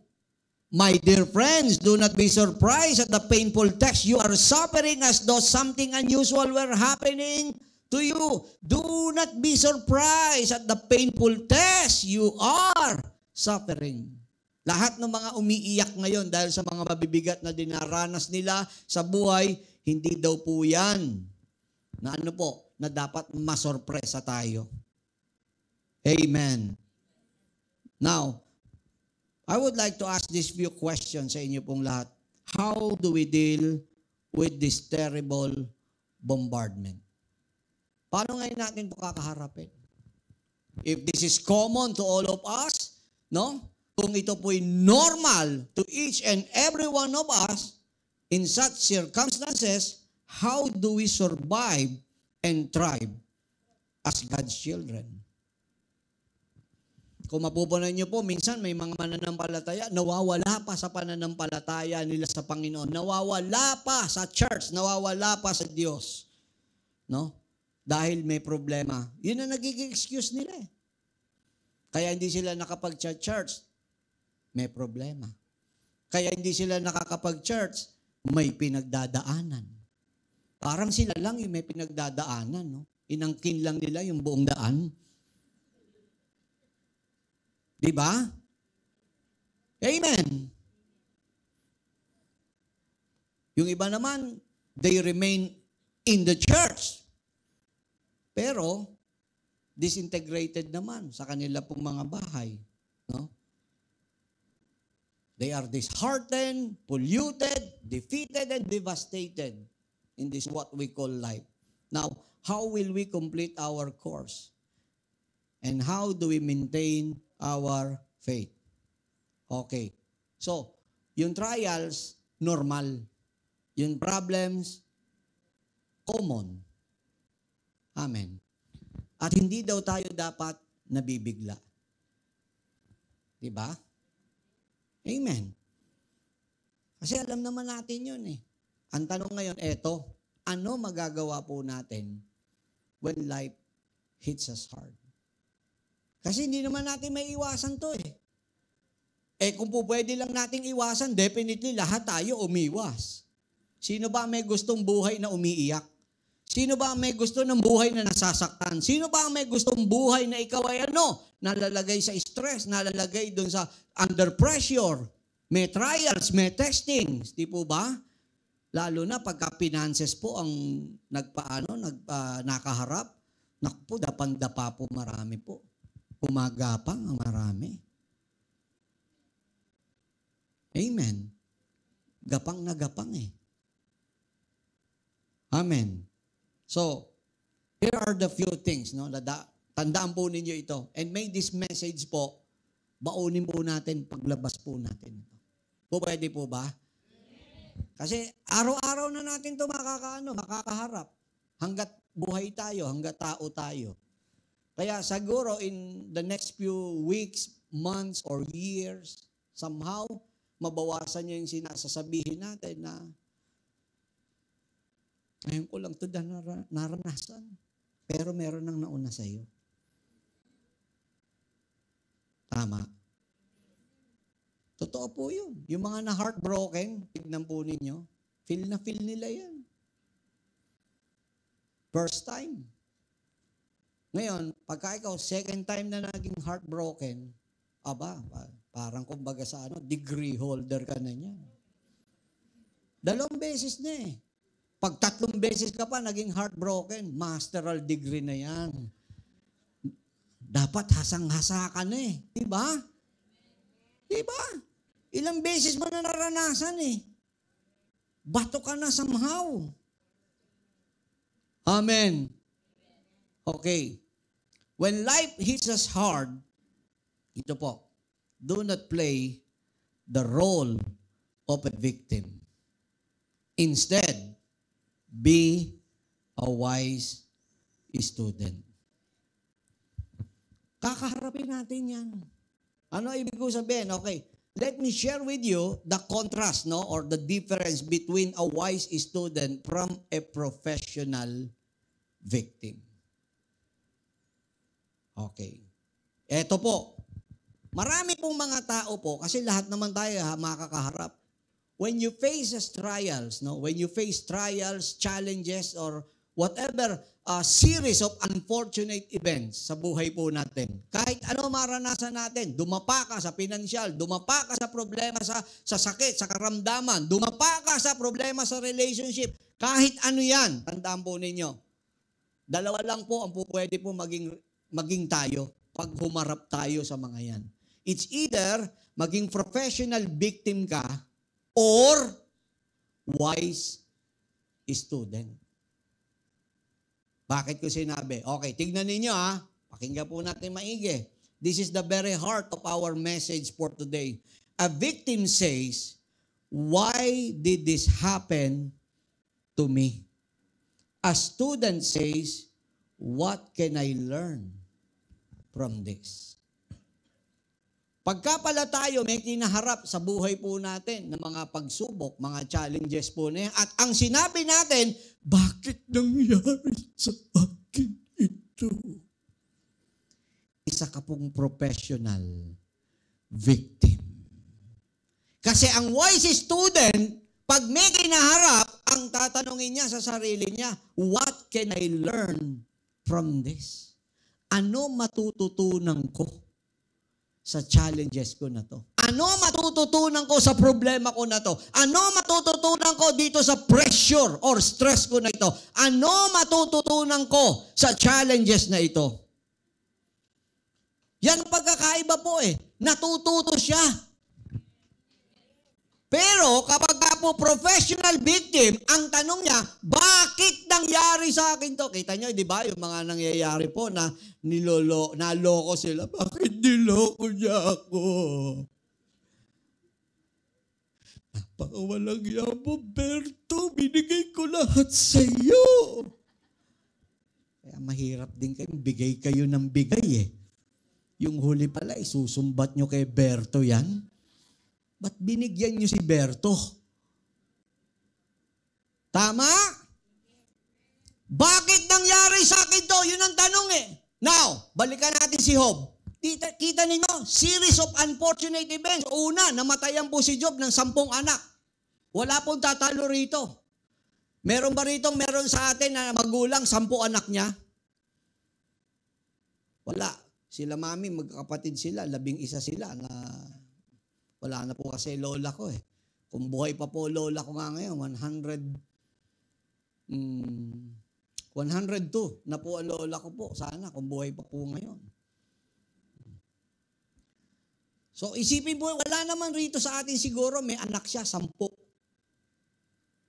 My dear friends, do not be surprised at the painful tests you are suffering as though something unusual were happening to you. Do not be surprised at the painful tests you are suffering. Lahat ng mga umiiyak ngayon dahil sa mga mabibigat na dinaranas nila sa buhay, hindi daw po yan na na dapat masorpresa tayo. Amen. Now, I would like to ask these few questions sa inyo pong lahat. How do we deal with this terrible bombardment? Paano ngayon natin ito kakaharapin? If this is common to all of us, no? Kung ito po'y normal to each and every one of us, in such circumstances, how do we survive and thrive as God's children? Kung mapupunan niyo po, minsan may mga mananampalataya, nawawala pa sa pananampalataya nila sa Panginoon. Nawawala pa sa church, nawawala pa sa Diyos. No? Dahil may problema. Yun ang nagiging excuse nila eh. Kaya hindi sila nakapag-church, may problema. Kaya hindi sila nakakapag-church, may pinagdadaanan. Parang sila lang yung may pinagdadaanan. No? Inangkin lang nila yung buong daan. Diba? Amen. Yung iba naman, they remain in the church. Pero, disintegrated naman sa kanila pong mga bahay. No? They are disheartened, polluted, defeated, and devastated in this what we call life. Now, how will we complete our course? And how do we maintain our faith? Okay. So, yung trials, normal. Yung problems, common. Amen. At hindi daw tayo dapat nabibigla. Diba? Amen. Kasi alam naman natin yun eh. Ang tanong ngayon, eto, ano magagawa po natin when life hits us hard? Kasi hindi naman natin may iwasan to eh. Eh kung po pwede lang nating iwasan, definitely lahat tayo umiwas. Sino ba may gustong buhay na umiiyak? Sino ba may gusto ng buhay na nasasaktan? Sino ba may gustong buhay na ikaw ay nalalagay sa stress, nalalagay doon sa under pressure, may trials, may testings, di po ba? Lalo na pagka finances po ang nakaharap, naku po, dapang-dapa po marami po. Umagapang ang marami. Amen. Gapang na gapang eh. Amen. So, here are the few things, no? Tandaan po ninyo ito. And may this message po, baunin po natin paglabas po natin. Pwede po ba? Kasi araw-araw na natin ito makakaharap. Hanggat buhay tayo, hanggat tao tayo. Kaya siguro in the next few weeks, months, or years, somehow, mabawasan niya yung sinasasabihin natin na ngayon ko lang ito naranasan. Pero meron nang nauna sa iyo. Tama. Totoo po yun. Yung mga na-heartbroken, tignan po ninyo, feel na feel nila yan. First time. Ngayon, pagka ikaw, second time na naging heartbroken, parang kumbaga sa degree holder ka na niyan. 2 beses na eh. Pag 3 beses ka pa naging heartbroken, masteral degree na yan. Dapat hasang-hasa ka na eh. Diba? Diba? Ilang beses mo na naranasan eh. Bato ka na somehow. Amen. Okay. When life hits us hard, ito po, do not play the role of a victim. Instead, be a wise student. Kakaharapin natin yan. Ano ibig ko sabihin? Okay, let me share with you the contrast, no, or the difference between a wise student from a professional victim. Okay. Eto po. Marami pong mga tao po, kasi lahat naman tayo makakaharap. When you face trials, no, when you face trials, challenges, or whatever series of unfortunate events sa buhay po natin, kahit ano maranasan natin, dumapa ka sa pinansyal, dumapa ka sa problema sa sakit, sa karamdaman, dumapa ka sa problema sa relationship, kahit ano yan, tandaan po ninyo, dalawa lang po ang pwede po maging tayo pag humarap tayo sa mga yan. It's either maging professional victim ka or wise student. Bakit ko sinabi? Okay, tignan ninyo ha. Pakinggan po natin maigi. This is the very heart of our message for today. A victim says, why did this happen to me? A student says, what can I learn from this? Pagka pala tayo may kinaharap sa buhay po natin ng mga pagsubok, mga challenges po na yan, at ang sinabi natin, bakit nangyari sa akin ito? Isa ka pong professional victim. Kasi ang wise student, pag may kinaharap, ang tatanungin niya sa sarili niya, what can I learn from this? Ano matututunan ko sa challenges ko na to? Ano matututunan ko sa problema ko na to? Ano matututunan ko dito sa pressure or stress ko na ito? Ano matututunan ko sa challenges na ito? Yan ang pagkakaiba po eh. Natututo siya. Pero kapag po professional victim, ang tanong niya, bakit nangyari sa akin to? Kita niyo, di ba, yung mga nangyayari po na naloko sila, bakit niloko niya ako? Napakawalang yabo, Berto, binigay ko lahat sa iyo. Kaya mahirap din kayo, bigay kayo ng bigay eh. Yung huli pala, isusumbat nyo kay Berto yan. Ba't binigyan nyo si Berto? Tama? Bakit nangyari sa akin to? Yun ang tanong eh. Now, balikan natin si Job. Kita ninyo, series of unfortunate events. Una, namatayan po si Job ng 10 anak. Wala pong tatalo rito. Meron ba rito, meron sa atin na magulang, 10 anak niya? Wala. Sila mami, magkakapatid sila, 11 sila na wala na po kasi lola ko eh. Kung buhay pa po lola ko nga ngayon, 102 na po ang lola ko po. Sana kung buhay pa po ngayon. So isipin po, wala naman rito sa atin siguro may anak siya, 10.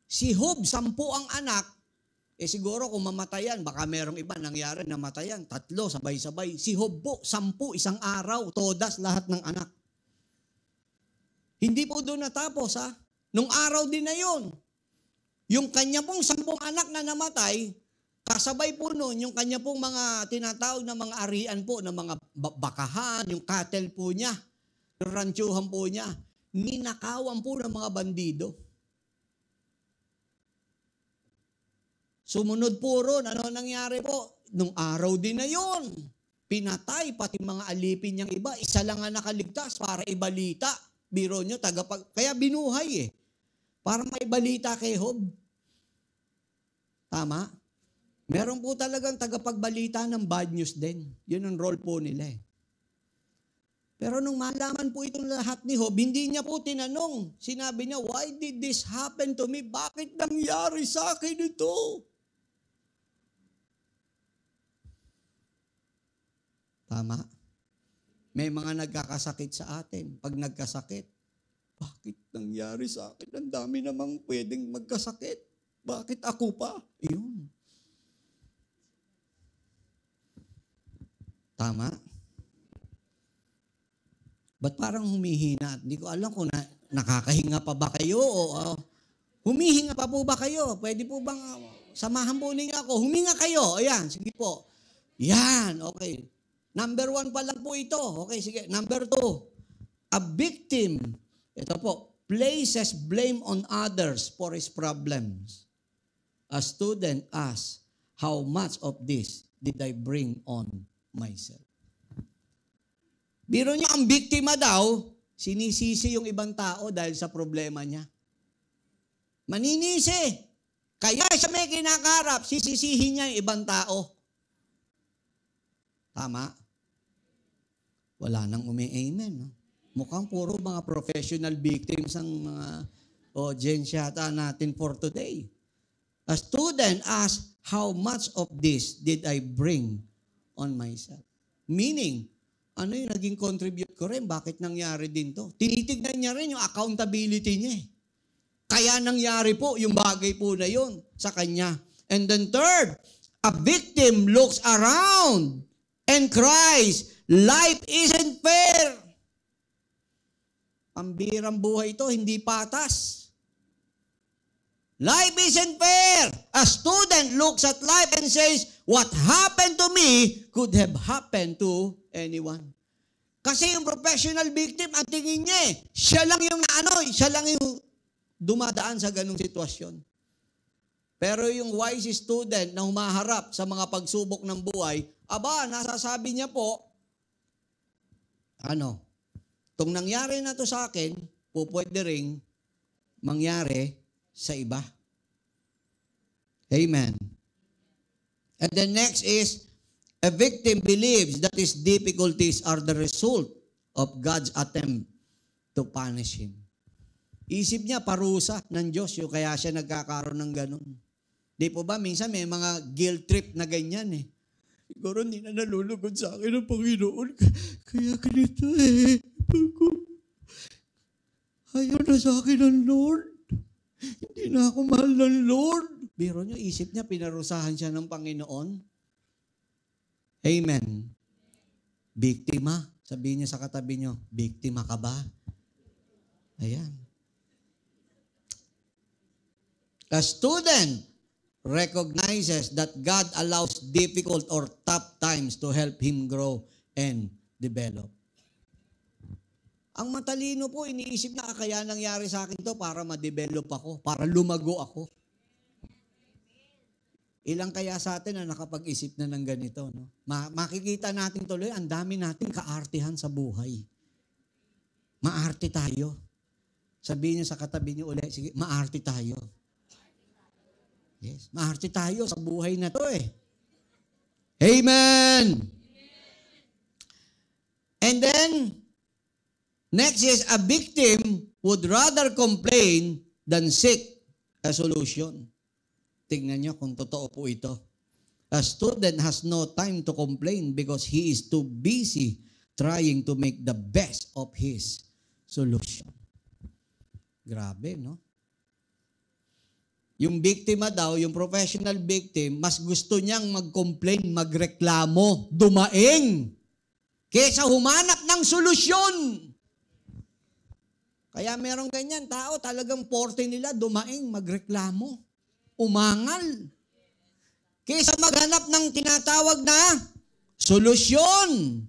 Si Job, 10 ang anak. Eh siguro kung mamatayan, baka merong iba nangyari, namatayan, 3, sabay-sabay. Si Job po, 10, isang araw, todas lahat ng anak. Hindi po doon natapos ha. Nung araw din na yun. Yung kanya pong 10 anak na namatay, kasabay po noon, yung kanya pong mga tinatawag na mga arian po, na mga bakahan, yung cattle po niya, yung ranchuhan po niya, ninakawan po ng mga bandido. Sumunod po ron, ano nangyari po? Nung araw din na yun, pinatay pati mga alipin niyang iba, isa lang ang nakaligtas para ibalita. Biro nyo, kaya binuhay eh. Para may balita kay Job. Tama? Meron po talagang tagapagbalita ng bad news din. Yun ang role po nila eh. Pero nung malaman po itong lahat ni Job, hindi niya po tinanong. Sinabi niya, why did this happen to me? Bakit nangyari sa akin ito? Tama? May mga nagkakasakit sa atin. Pag nagkasakit, bakit nangyari sa akin? Ang dami namang pwedeng magkasakit. Bakit ako pa? Iyon. Tama? Ba't parang humihina? Hindi ko alam kung nakakahinga pa ba kayo o humihinga pa po ba kayo? Pwede po bang samahan po ninyo ako? Huminga kayo. Ayan, sige po. Yan, okay. Number 1 pa lang po ito. Okay, sige. Number 2. A victim, ito po, places blame on others for his problems. A student asks, how much of this did I bring on myself? Biro niyo, ang biktima daw, sinisisi yung ibang tao dahil sa problema niya. Maninisi. Kaya siya may kinakarap, sisisihin niya yung ibang tao. Tama? Wala nang umi-amen. No? Mukhang puro mga professional victims ang mga audience yata natin for today. A student asks, how much of this did I bring on myself? Meaning, ano yung naging contribute ko rin? Bakit nangyari din to? Tinitignan niya rin yung accountability niya. Kaya nangyari po yung bagay po na yun sa kanya. And then third, a victim looks around and cries, life isn't fair. Pambirang buhay ito, hindi patas. Life isn't fair. A student looks at life and says, what happened to me could have happened to anyone. Kasi yung professional victim, ang tingin niya siya lang yung siya lang yung dumadaan sa ganung sitwasyon. Pero yung wise student na humaharap sa mga pagsubok ng buhay, nasasabi niya po, itong nangyari na to sa akin, pwede ring mangyari sa iba. Amen. And the next is, a victim believes that his difficulties are the result of God's attempt to punish him. Isip niya, parusa ng Diyos, yung kaya siya nagkakaroon ng ganun. Di po ba, minsan may mga guilt trip na ganyan eh. Siguro hindi na nalulugod sa akin ng Panginoon. Kaya ganito eh. Ayaw na sa akin ng Lord. Hindi na ako mahal ng Lord. Biro niyo, isip niya, pinarusahan siya ng Panginoon. Amen. Biktima. Sabihin niya sa katabi niyo, biktima ka ba? Ayan. A student recognizes that God allows difficult or tough times to help him grow and develop. Ang matalino po, iniisip na kaya nangyari sa akin to para ma-develop ako, para lumago ako. Ilang kaya sa atin na nakapag-isip na ng ganito. No? Makikita natin tuloy, ang dami nating kaartihan sa buhay. Maarte tayo. Sabihin niyo sa katabi niyo ulit, sige, maarte tayo. Yes, maarte tayo sa buhay na to eh. Amen! And then, next is, a victim would rather complain than seek a solution. Tingnan niyo kung totoo po ito. A student has no time to complain because he is too busy trying to make the best of his solution. Grabe, no? Yung biktima daw, yung professional victim, mas gusto niyang mag-complain, magreklamo, dumaing, kesa humanap ng solusyon. Kaya merong ganyan, tao talagang forte nila, dumaing, magreklamo, umangal. Kesa maghanap ng tinatawag na solusyon.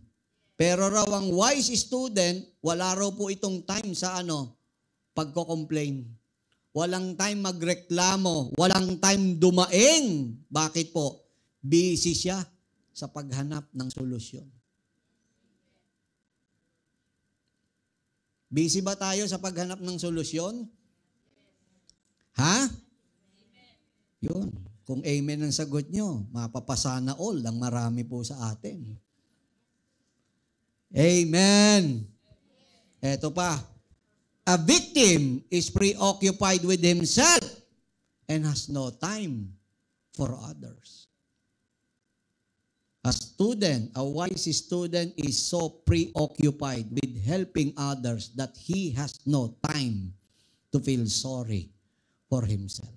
Pero raw ang wise student, wala raw po itong time sa pagko-complain. Walang time magreklamo, walang time dumaing. Bakit po? Busy siya sa paghanap ng solusyon. Busy ba tayo sa paghanap ng solusyon? Ha? Yun. Kung amen ang sagot nyo, mapapasana all ang marami po sa atin. Amen. Eto pa. A victim is preoccupied with himself and has no time for others. A student, a wise student is so preoccupied with helping others that he has no time to feel sorry for himself.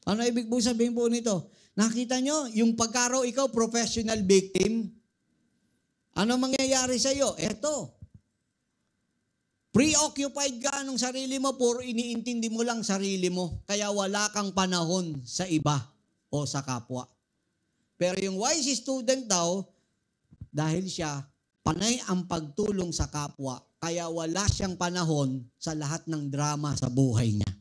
Ano ibig po sabihin po nito? Nakita nyo, yung pagkaraw ikaw professional victim, ano mangyayari sa iyo? Eto. Preoccupied ka nung sarili mo, puro iniintindi mo lang sarili mo. Kaya wala kang panahon sa iba o sa kapwa. Pero yung wise student daw, dahil siya, panay ang pagtulong sa kapwa, Kaya wala siyang panahon sa lahat ng drama sa buhay niya.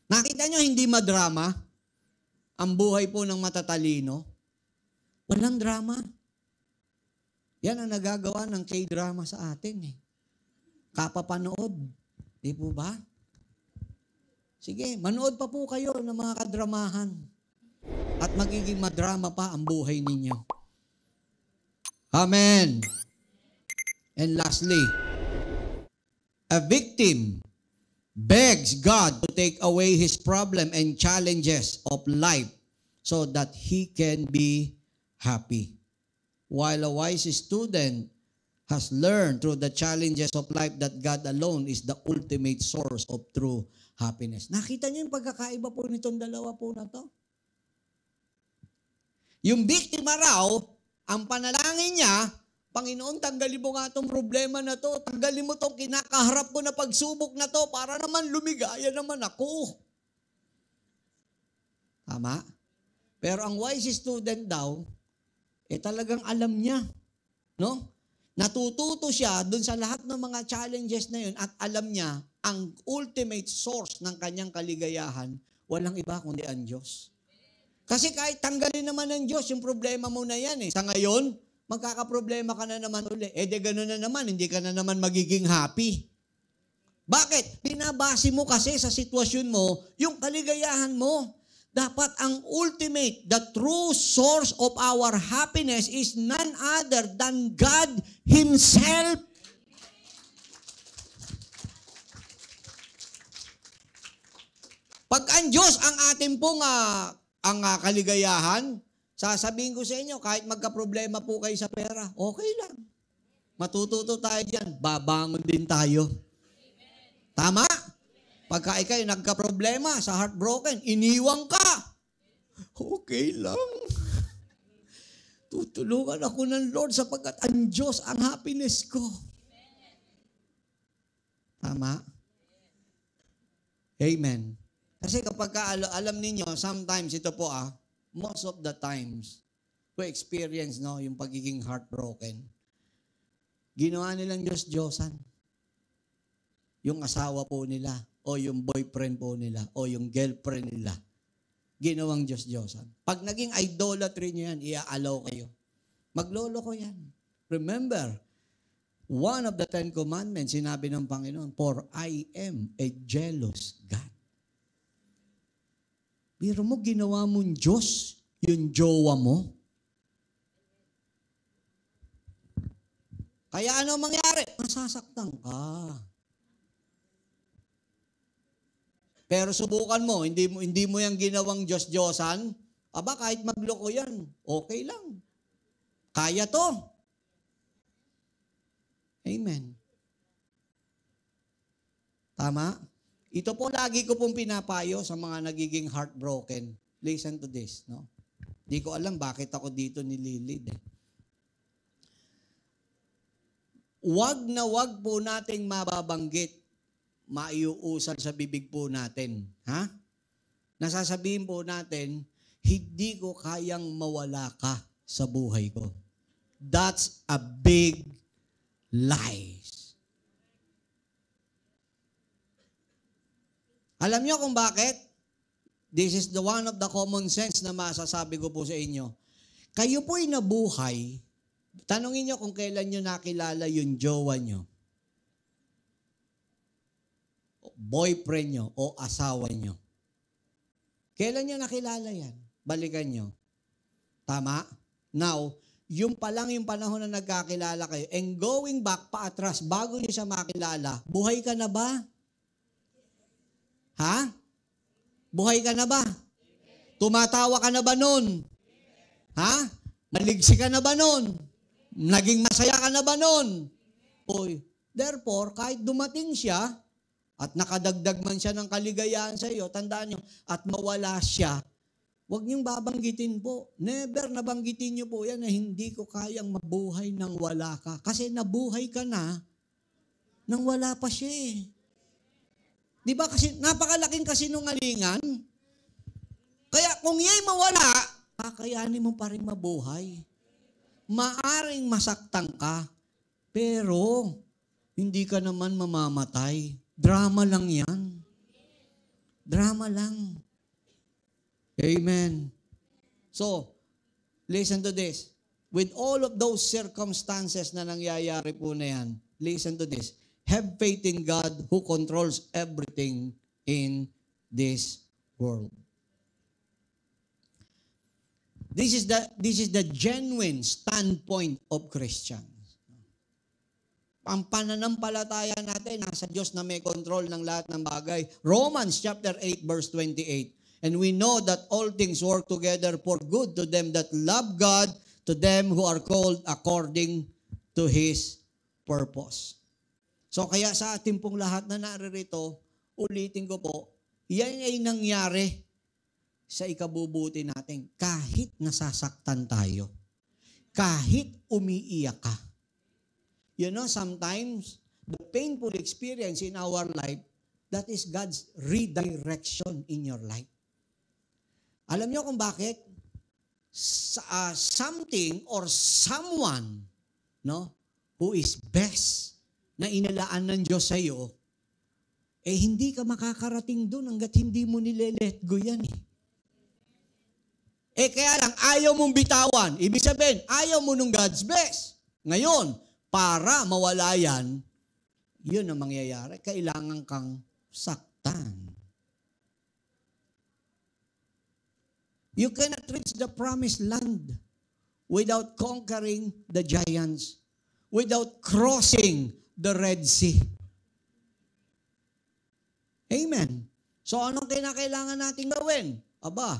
Nakita nyo, hindi madrama ang buhay po ng matatalino. Walang drama. Yan ang nagagawa ng K-drama sa atin eh. Kapapanood. Di po ba? Sige, manood pa po kayo ng mga kadramahan. At magiging madrama pa ang buhay ninyo. Amen. And lastly, a victim begs God to take away his problem and challenges of life so that he can be happy. While a wise student has learned through the challenges of life that God alone is the ultimate source of true happiness. Nakita niyo yung pagkakaiba po nitong dalawa po na to? Yung biktima raw, ang panalangin niya, Panginoon, tanggalin mo nga itong problema na to. Tanggalin mo itong kinakaharap ko na pagsubok na to para naman lumigaya naman ako. Tama? Pero ang wise student daw, talagang alam niya. No? Natututo siya dun sa lahat ng mga challenges na yun at alam niya ang ultimate source ng kanyang kaligayahan, walang iba kundi ang Diyos. Kasi kahit tanggalin naman ng Diyos yung problema mo na yan sa ngayon, magkakaproblema ka na naman uli. De gano'n na naman, hindi ka na naman magiging happy. Bakit? Binabase mo kasi sa sitwasyon mo, yung kaligayahan mo. Dapat ang ultimate, the true source of our happiness is none other than God Himself. Pag ang Diyos ang ating pong kaligayahan, sasabihin ko sa inyo, kahit magka-problema po kayo sa pera, okay lang. Matututo tayo dyan. Babangon din tayo. Tama? Pagka ikay nagka-problema sa heartbroken, iniwang ka. Okay lang. Tutulungan ako ng Lord sapagkat ang Diyos ang happiness ko. Tama? Amen. Kasi kapag alam ninyo, sometimes ito po most of the times, we experience yung pagiging heartbroken. Ginawa nilang Diyos-Diyosan. Yung asawa po nila, o yung boyfriend po nila, o yung girlfriend nila. Ginawang Diyos-Diyosan. Pag naging idolatry nyo yan, ia-allow kayo. Maglolo ko yan. Remember, one of the 10 Commandments, sinabi ng Panginoon, for I am a jealous God. Pero mo, ginawa mong Diyos, yung jowa mo. Kaya ano mangyari? Masasaktan ka. Pero subukan mo, hindi mo yung ginawang Diyos-Diyosan, kahit magloko yan, okay lang. Kaya to. Amen. Tama? Ito po lagi ko pong pinapayo sa mga nagiging heartbroken. Listen to this, no? Di ko alam bakit ako dito nililid. Wag na wag po nating mababanggit, maiuusal sa bibig po natin. Ha? Nasasabihin po natin, hindi ko kayang mawala ka sa buhay ko. That's a big lie. Alam niyo kung bakit? This is the one of the common sense na masasabi ko po sa inyo. Kayo po'y nabuhay, tanungin niyo kung kailan niyo nakilala yung jowa niyo, boyfriend niyo, o asawa niyo. Kailan niyo nakilala yan? Balikan niyo. Tama? Now, yung pa lang yung panahon na nagkakilala kayo, and going back pa atras, bago niyo siya makilala, buhay ka na ba? Ha? Buhay ka na ba? Tumatawa ka na ba nun? Ha? Maligsi ka na ba nun? Naging masaya ka na ba nun? Therefore, kahit dumating siya at nakadagdag man siya ng kaligayahan sa iyo, tandaan nyo, at mawala siya, huwag niyong babanggitin po. Never nabanggitin niyo po yan na hindi ko kayang mabuhay nang wala ka. Kasi nabuhay ka na nang wala pa siya eh. Di ba kasi napakalaking kasinungalingan? Kaya kung ya'y mawala, kakayanin mo pa rin mabuhay. Maaring masaktan ka, pero Hindi ka naman mamamatay. Drama lang yan. Drama lang. Amen. So, listen to this. With all of those circumstances na nangyayari po na yan, listen to this. Have faith in God who controls everything in this world. This is the genuine standpoint of Christians. Ang pananampalataya natin, nasa Diyos na may control ng lahat ng bagay. Romans chapter 8 verse 28. And we know that all things work together for good to them that love God, to them who are called according to His purpose. So kaya sa ating pong lahat na naririto, ulitin ko po, yan ay nangyari sa ikabubuti natin. Kahit nasasaktan tayo, kahit umiiyak ka. You know, sometimes, the painful experience in our life, that is God's redirection in your life. Alam niyo kung bakit? Something or someone, no, who is best na inalaan ng Diyos sa iyo, hindi ka makakarating doon hanggat hindi mo nile-let go yan kaya lang, ayaw mong bitawan. Ibig sabihin, ayaw mo nung God's best. Ngayon, para mawala yan, yun ang mangyayari. Kailangan kang saktan. You cannot reach the promised land without conquering the giants, without crossing the Red Sea. Amen. So anong kinakailangan natin gawin? Aba,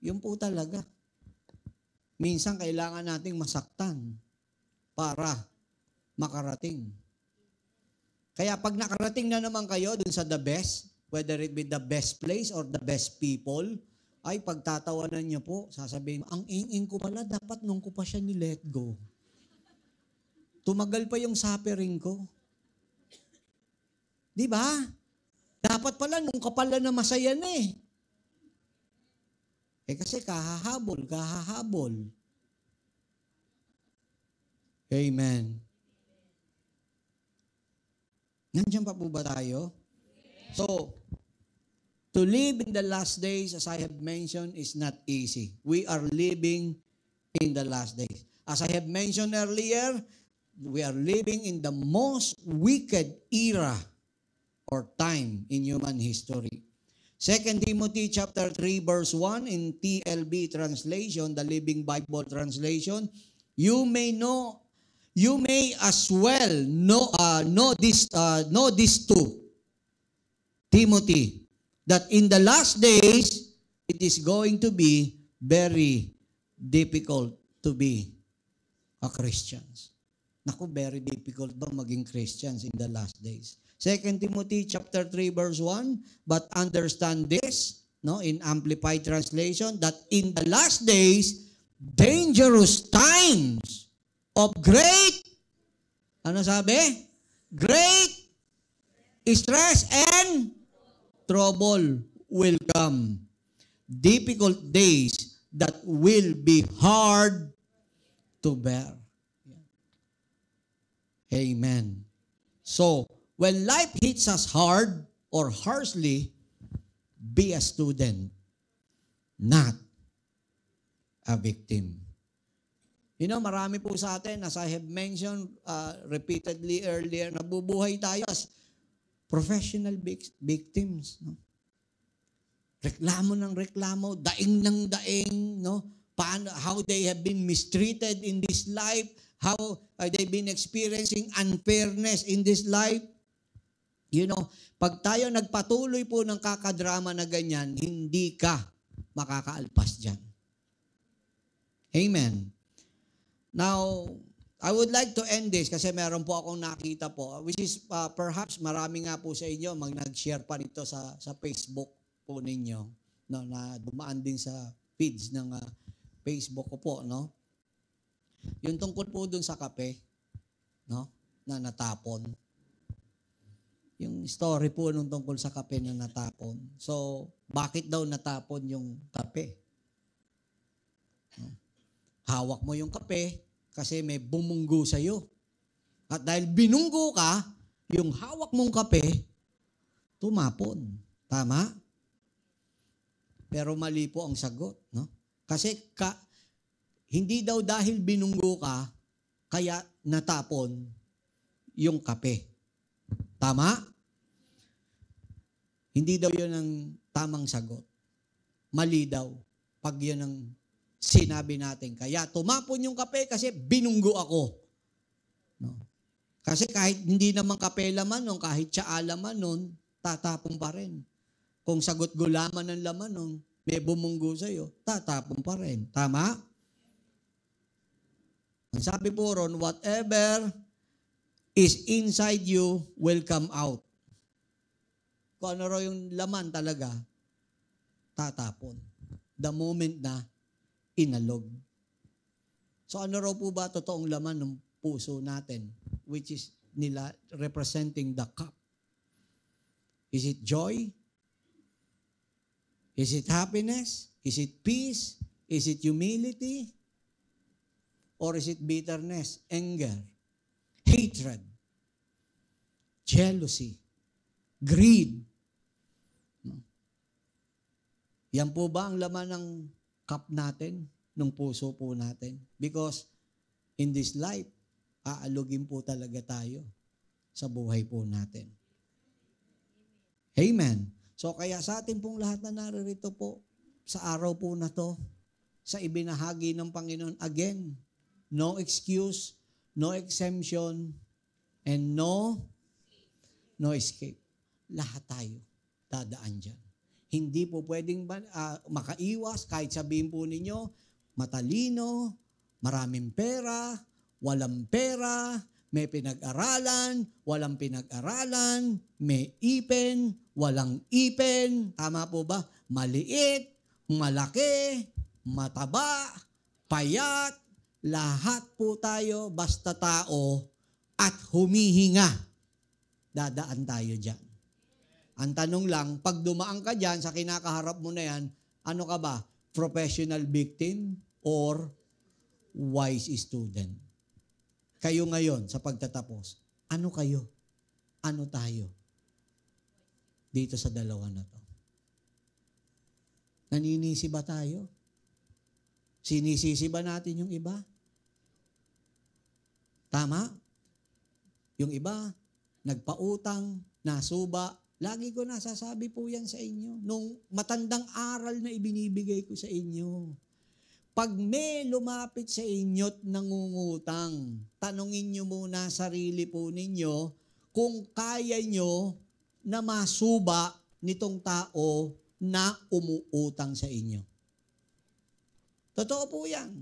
yun po talaga. Minsan kailangan nating masaktan para makarating. Kaya pag nakarating na naman kayo dun sa the best, whether it be the best place or the best people, ay pagtatawanan niyo po, sasabihin, ang ing-ing ko pala, dapat nung ko pa siya ni-let go. Tumagal pa yung suffering ko. Di ba? Dapat pala nung ka pala na masaya na kasi kahahabol. Amen. Nandiyan pa po ba tayo? So, to live in the last days, as I have mentioned, is not easy. We are living in the last days. As I have mentioned earlier, we are living in the most wicked era or time in human history. 2 Timothy chapter 3 verse 1 in TLB translation, the Living Bible translation, you may as well know this too, Timothy, that in the last days, it is going to be very difficult to be a Christians. Naku, very difficult ba maging Christians in the last days? 2 Timothy chapter 3 verse 1, but understand this, no, in Amplified translation, that in the last days, dangerous times of great, ano sabi? Great stress and trouble will come. Difficult days that will be hard to bear. Amen. So, when life hits us hard or harshly, be a student, not a victim. You know, marami po sa atin, as I have mentioned repeatedly earlier, nabubuhay tayo as professional victims. No? Reklamo ng reklamo, daing ng daing, no? How they have been mistreated in this life, how they've been experiencing unfairness in this life. You know, pag tayo nagpatuloy po ng kakadrama na ganyan, hindi ka makakaalpas dyan. Amen. Now, I would like to end this kasi meron po akong nakita po, which is perhaps marami nga po sa inyo nag-share pa nito sa Facebook po ninyo, no, na dumaan din sa feeds ng Facebook ko po, no? Yung tungkol po dun sa kape, no, na natapon. Yung story po nung tungkol sa kape na natapon. So, bakit daw natapon yung kape? No? Hawak mo yung kape kasi may bumunggo sa'yo. At dahil binunggo ka, yung hawak mong kape, tumapon. Tama? Pero mali po ang sagot. No? Kasi hindi daw dahil binunggo ka, kaya natapon yung kape. Tama? Hindi daw yun ang tamang sagot. Mali daw. Pag yun ang sinabi natin. Kaya tumapon yung kape kasi binunggo ako. No? Kasi kahit hindi naman kape laman nun, kahit tsaa laman nun, tatapon pa rin. Kung sagot gulaman ng laman nun, may bumunggo sa'yo, tatapon pa rin. Tama? Ang sabi po ron, whatever is inside you will come out. Kung ano raw yung laman talaga, tatapon. The moment na inalog. So ano raw po ba totoong laman ng puso natin, which is nila representing the cup? Is it joy? Is it happiness? Is it peace? Is it humility? Or is it bitterness, anger, hatred, jealousy, greed? Yan po ba ang laman ng cup natin, ng puso po natin? Because in this life, aalugin po talaga tayo sa buhay po natin. Amen. So kaya sa atin pong lahat na naririto po, sa araw po na to, sa ibinahagi ng Panginoon, again, no excuse, no exemption, and no escape. Lahat tayo dadaan dyan. Hindi po pwedeng makaiwas kahit sabihin po ninyo, matalino, maraming pera, walang pera, may pinag-aralan, walang pinag-aralan, may ipin, walang ipin. Tama po ba? Maliit, malaki, mataba, payat, lahat po tayo basta tao at humihinga. Dadaan tayo dyan. Ang tanong lang, pag dumaan ka dyan sa kinakaharap mo na yan, ano ka ba? Professional victim or wise student? Kayo ngayon sa pagtatapos, ano kayo? Ano tayo? Dito sa dalawa na to. Naninisi ba tayo? Sinisisi ba natin yung iba? Tama? Yung iba, nagpautang, nasuba. Lagi ko nasasabi po yan sa inyo. Nung matandang aral na ibinibigay ko sa inyo. Pag may lumapit sa inyo't nangungutang, tanungin nyo muna sarili po ninyo kung kaya nyo na masuba nitong tao na umuutang sa inyo. Totoo po yan.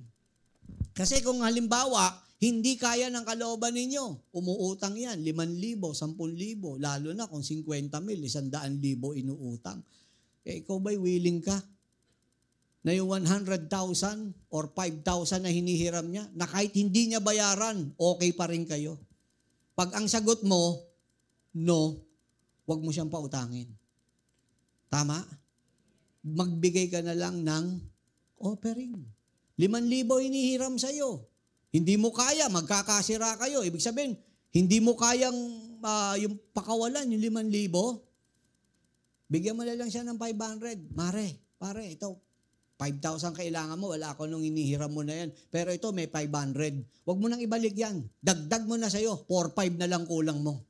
Kasi kung halimbawa, hindi kaya ng kalooban ninyo, umuutang yan, 5,000, 10,000, lalo na kung 50,000, 100,000 inuutang. Eh, ikaw ba'y willing ka? Na yung 100,000 or 5,000 na hinihiram niya, na kahit hindi niya bayaran, okay pa rin kayo. Pag ang sagot mo, no, wag mo siyang pautangin. Tama? Magbigay ka na lang ng offering. 5,000 hinihiram sa'yo. Hindi mo kaya, magkakasira kayo. Ibig sabihin, hindi mo kayang yung pakawalan, yung 5,000, bigyan mo na lang siya ng 500. Pare, ito, 5,000 kailangan mo, wala ako nung inihiram mo na yan. Pero ito, may 500. Huwag mo nang ibalik yan. Dagdag mo na sa'yo. 4,500 na lang kulang mo.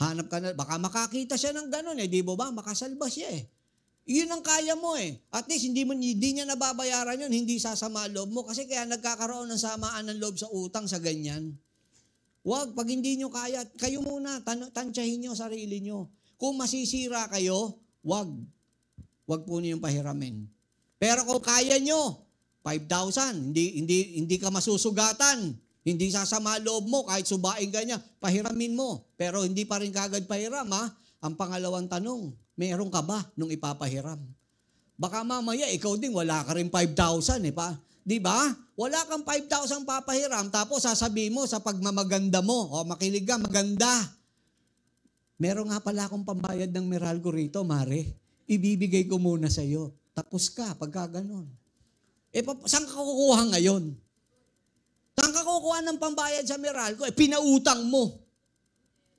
Hanap ka na, baka makakita siya ng ganun di ba? Makasalba siya Yun ang kaya mo At least, hindi niya nababayaran yun, hindi sasama loob mo. Kasi kaya nagkakaroon ng samaan ng loob sa utang sa ganyan. Huwag, pag hindi nyo kaya, kayo muna, tansyahin nyo sarili nyo. Kung masisira kayo, huwag. Huwag po niyong pahiramin. Pero kung kaya nyo, 5,000, hindi ka masusugatan, hindi sasama loob mo, kahit subain ka niya, pahiramin mo. Pero hindi pa rin kagad pahiram, Ang pangalawang tanong, meron ka ba nung ipapahiram? Baka mamaya, ikaw din, wala ka rin 5,000, Di ba? Wala kang 5,000 papahiram, tapos sasabihin mo sa pagmamaganda mo, makinig ka, maganda. Meron nga pala akong pambayad ng Meralco rito, Mare. Ibibigay ko muna sa iyo. Tapos ka, pagka ganon. Saan ka kukuha ngayon? Saan ka kukuha ng pambayad sa Meralco, pinautang mo.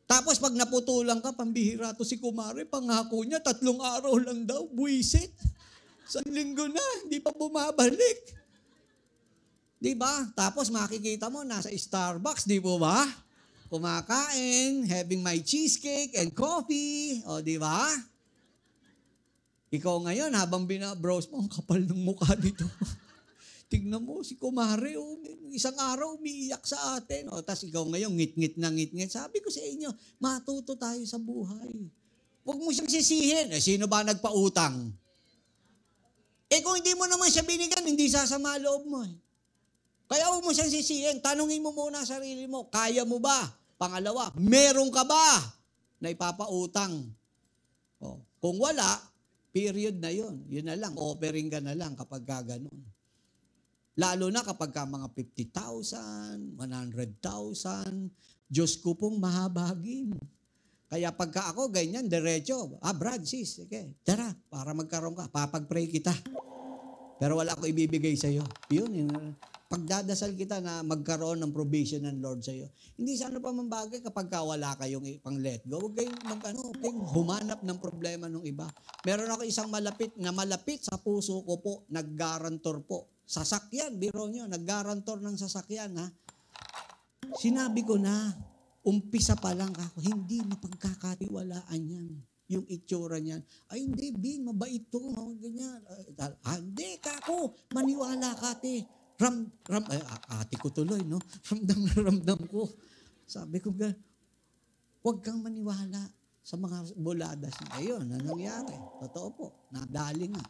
Tapos pag naputulan ka, pambihira to si Kumare, pangako niya, 3 araw lang daw, buwisit. 1 linggo na, hindi pa bumabalik. Di ba? Tapos makikita mo, nasa Starbucks, di po ba? Kumakain, having my cheesecake and coffee. O, di ba? Ikaw ngayon, habang binabrowse mo, ang kapal ng mukha dito. Tignan mo, si Kumare, isang araw umiiyak sa atin. Tapos ikaw ngayon, ngit-ngit na ngit-ngit. Sabi ko sa inyo, matuto tayo sa buhay. Huwag mo siyang sisihin. Sino ba nagpautang? Kung hindi mo naman siya binigyan, hindi sasama loob mo. Kaya huwag mo siyang sisihin. Tanungin mo muna sarili mo, kaya mo ba? Pangalawa, meron ka ba na ipapautang? Kung wala, period na yun. Yun na lang, offering ka na lang kapag gano'n. Lalo na kapag ka mga 50,000, 100,000, Diyos ko pong mahabagin. Kaya pagka ako, ganyan, diretso. Brad, sis, okay, tara, para magkaroon ka, papag-pray kita. Pero wala ako ibibigay sa'yo. Yun, pagdadasal kita na magkaroon ng provision ng Lord sa'yo. Hindi sana pa mambagay kapag wala kayong pang let go. Huwag kayong humanap ng problema ng iba. Meron ako isang malapit sa puso ko po, nag-garantor po. Sasakyan, biro nyo, nag-garantor ng sasakyan, ha? Sinabi ko na, umpisa pa lang ako, hindi mapagkakatiwalaan yan. Yung itsura niyan. Ay, hindi, Bing, mabait to. Ganyan. Hindi, kako, maniwala ka, te. Ate ko tuloy, no? Ramdam ko. Sabi ko, huwag kang maniwala sa mga buladas. Ayun, na nangyari. Totoo po. Nadali nga.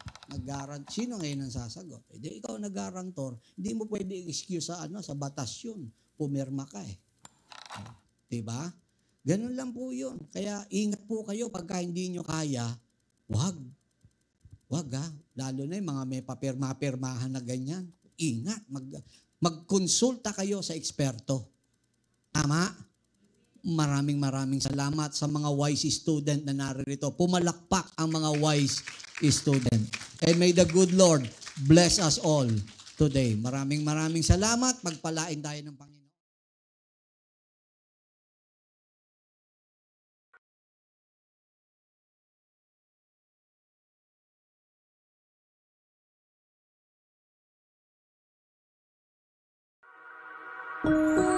Sino ngayon ang sasagot? Hindi, ikaw nag-garantor. Hindi mo pwede excuse sa batas yun. Pumirma ka eh. Diba? Ganun lang po yun. Kaya ingat po kayo pagka hindi nyo kaya, wag. Wag ha. Lalo na yung mga may papirma-pirmahan na ganyan. Ingat. Magkonsulta kayo sa eksperto. Tama? Maraming salamat sa mga wise student na naririto. Pumalakpak ang mga wise student. And may the good Lord bless us all today. Maraming salamat. Magpalain tayo ng Panginoon. Thank you.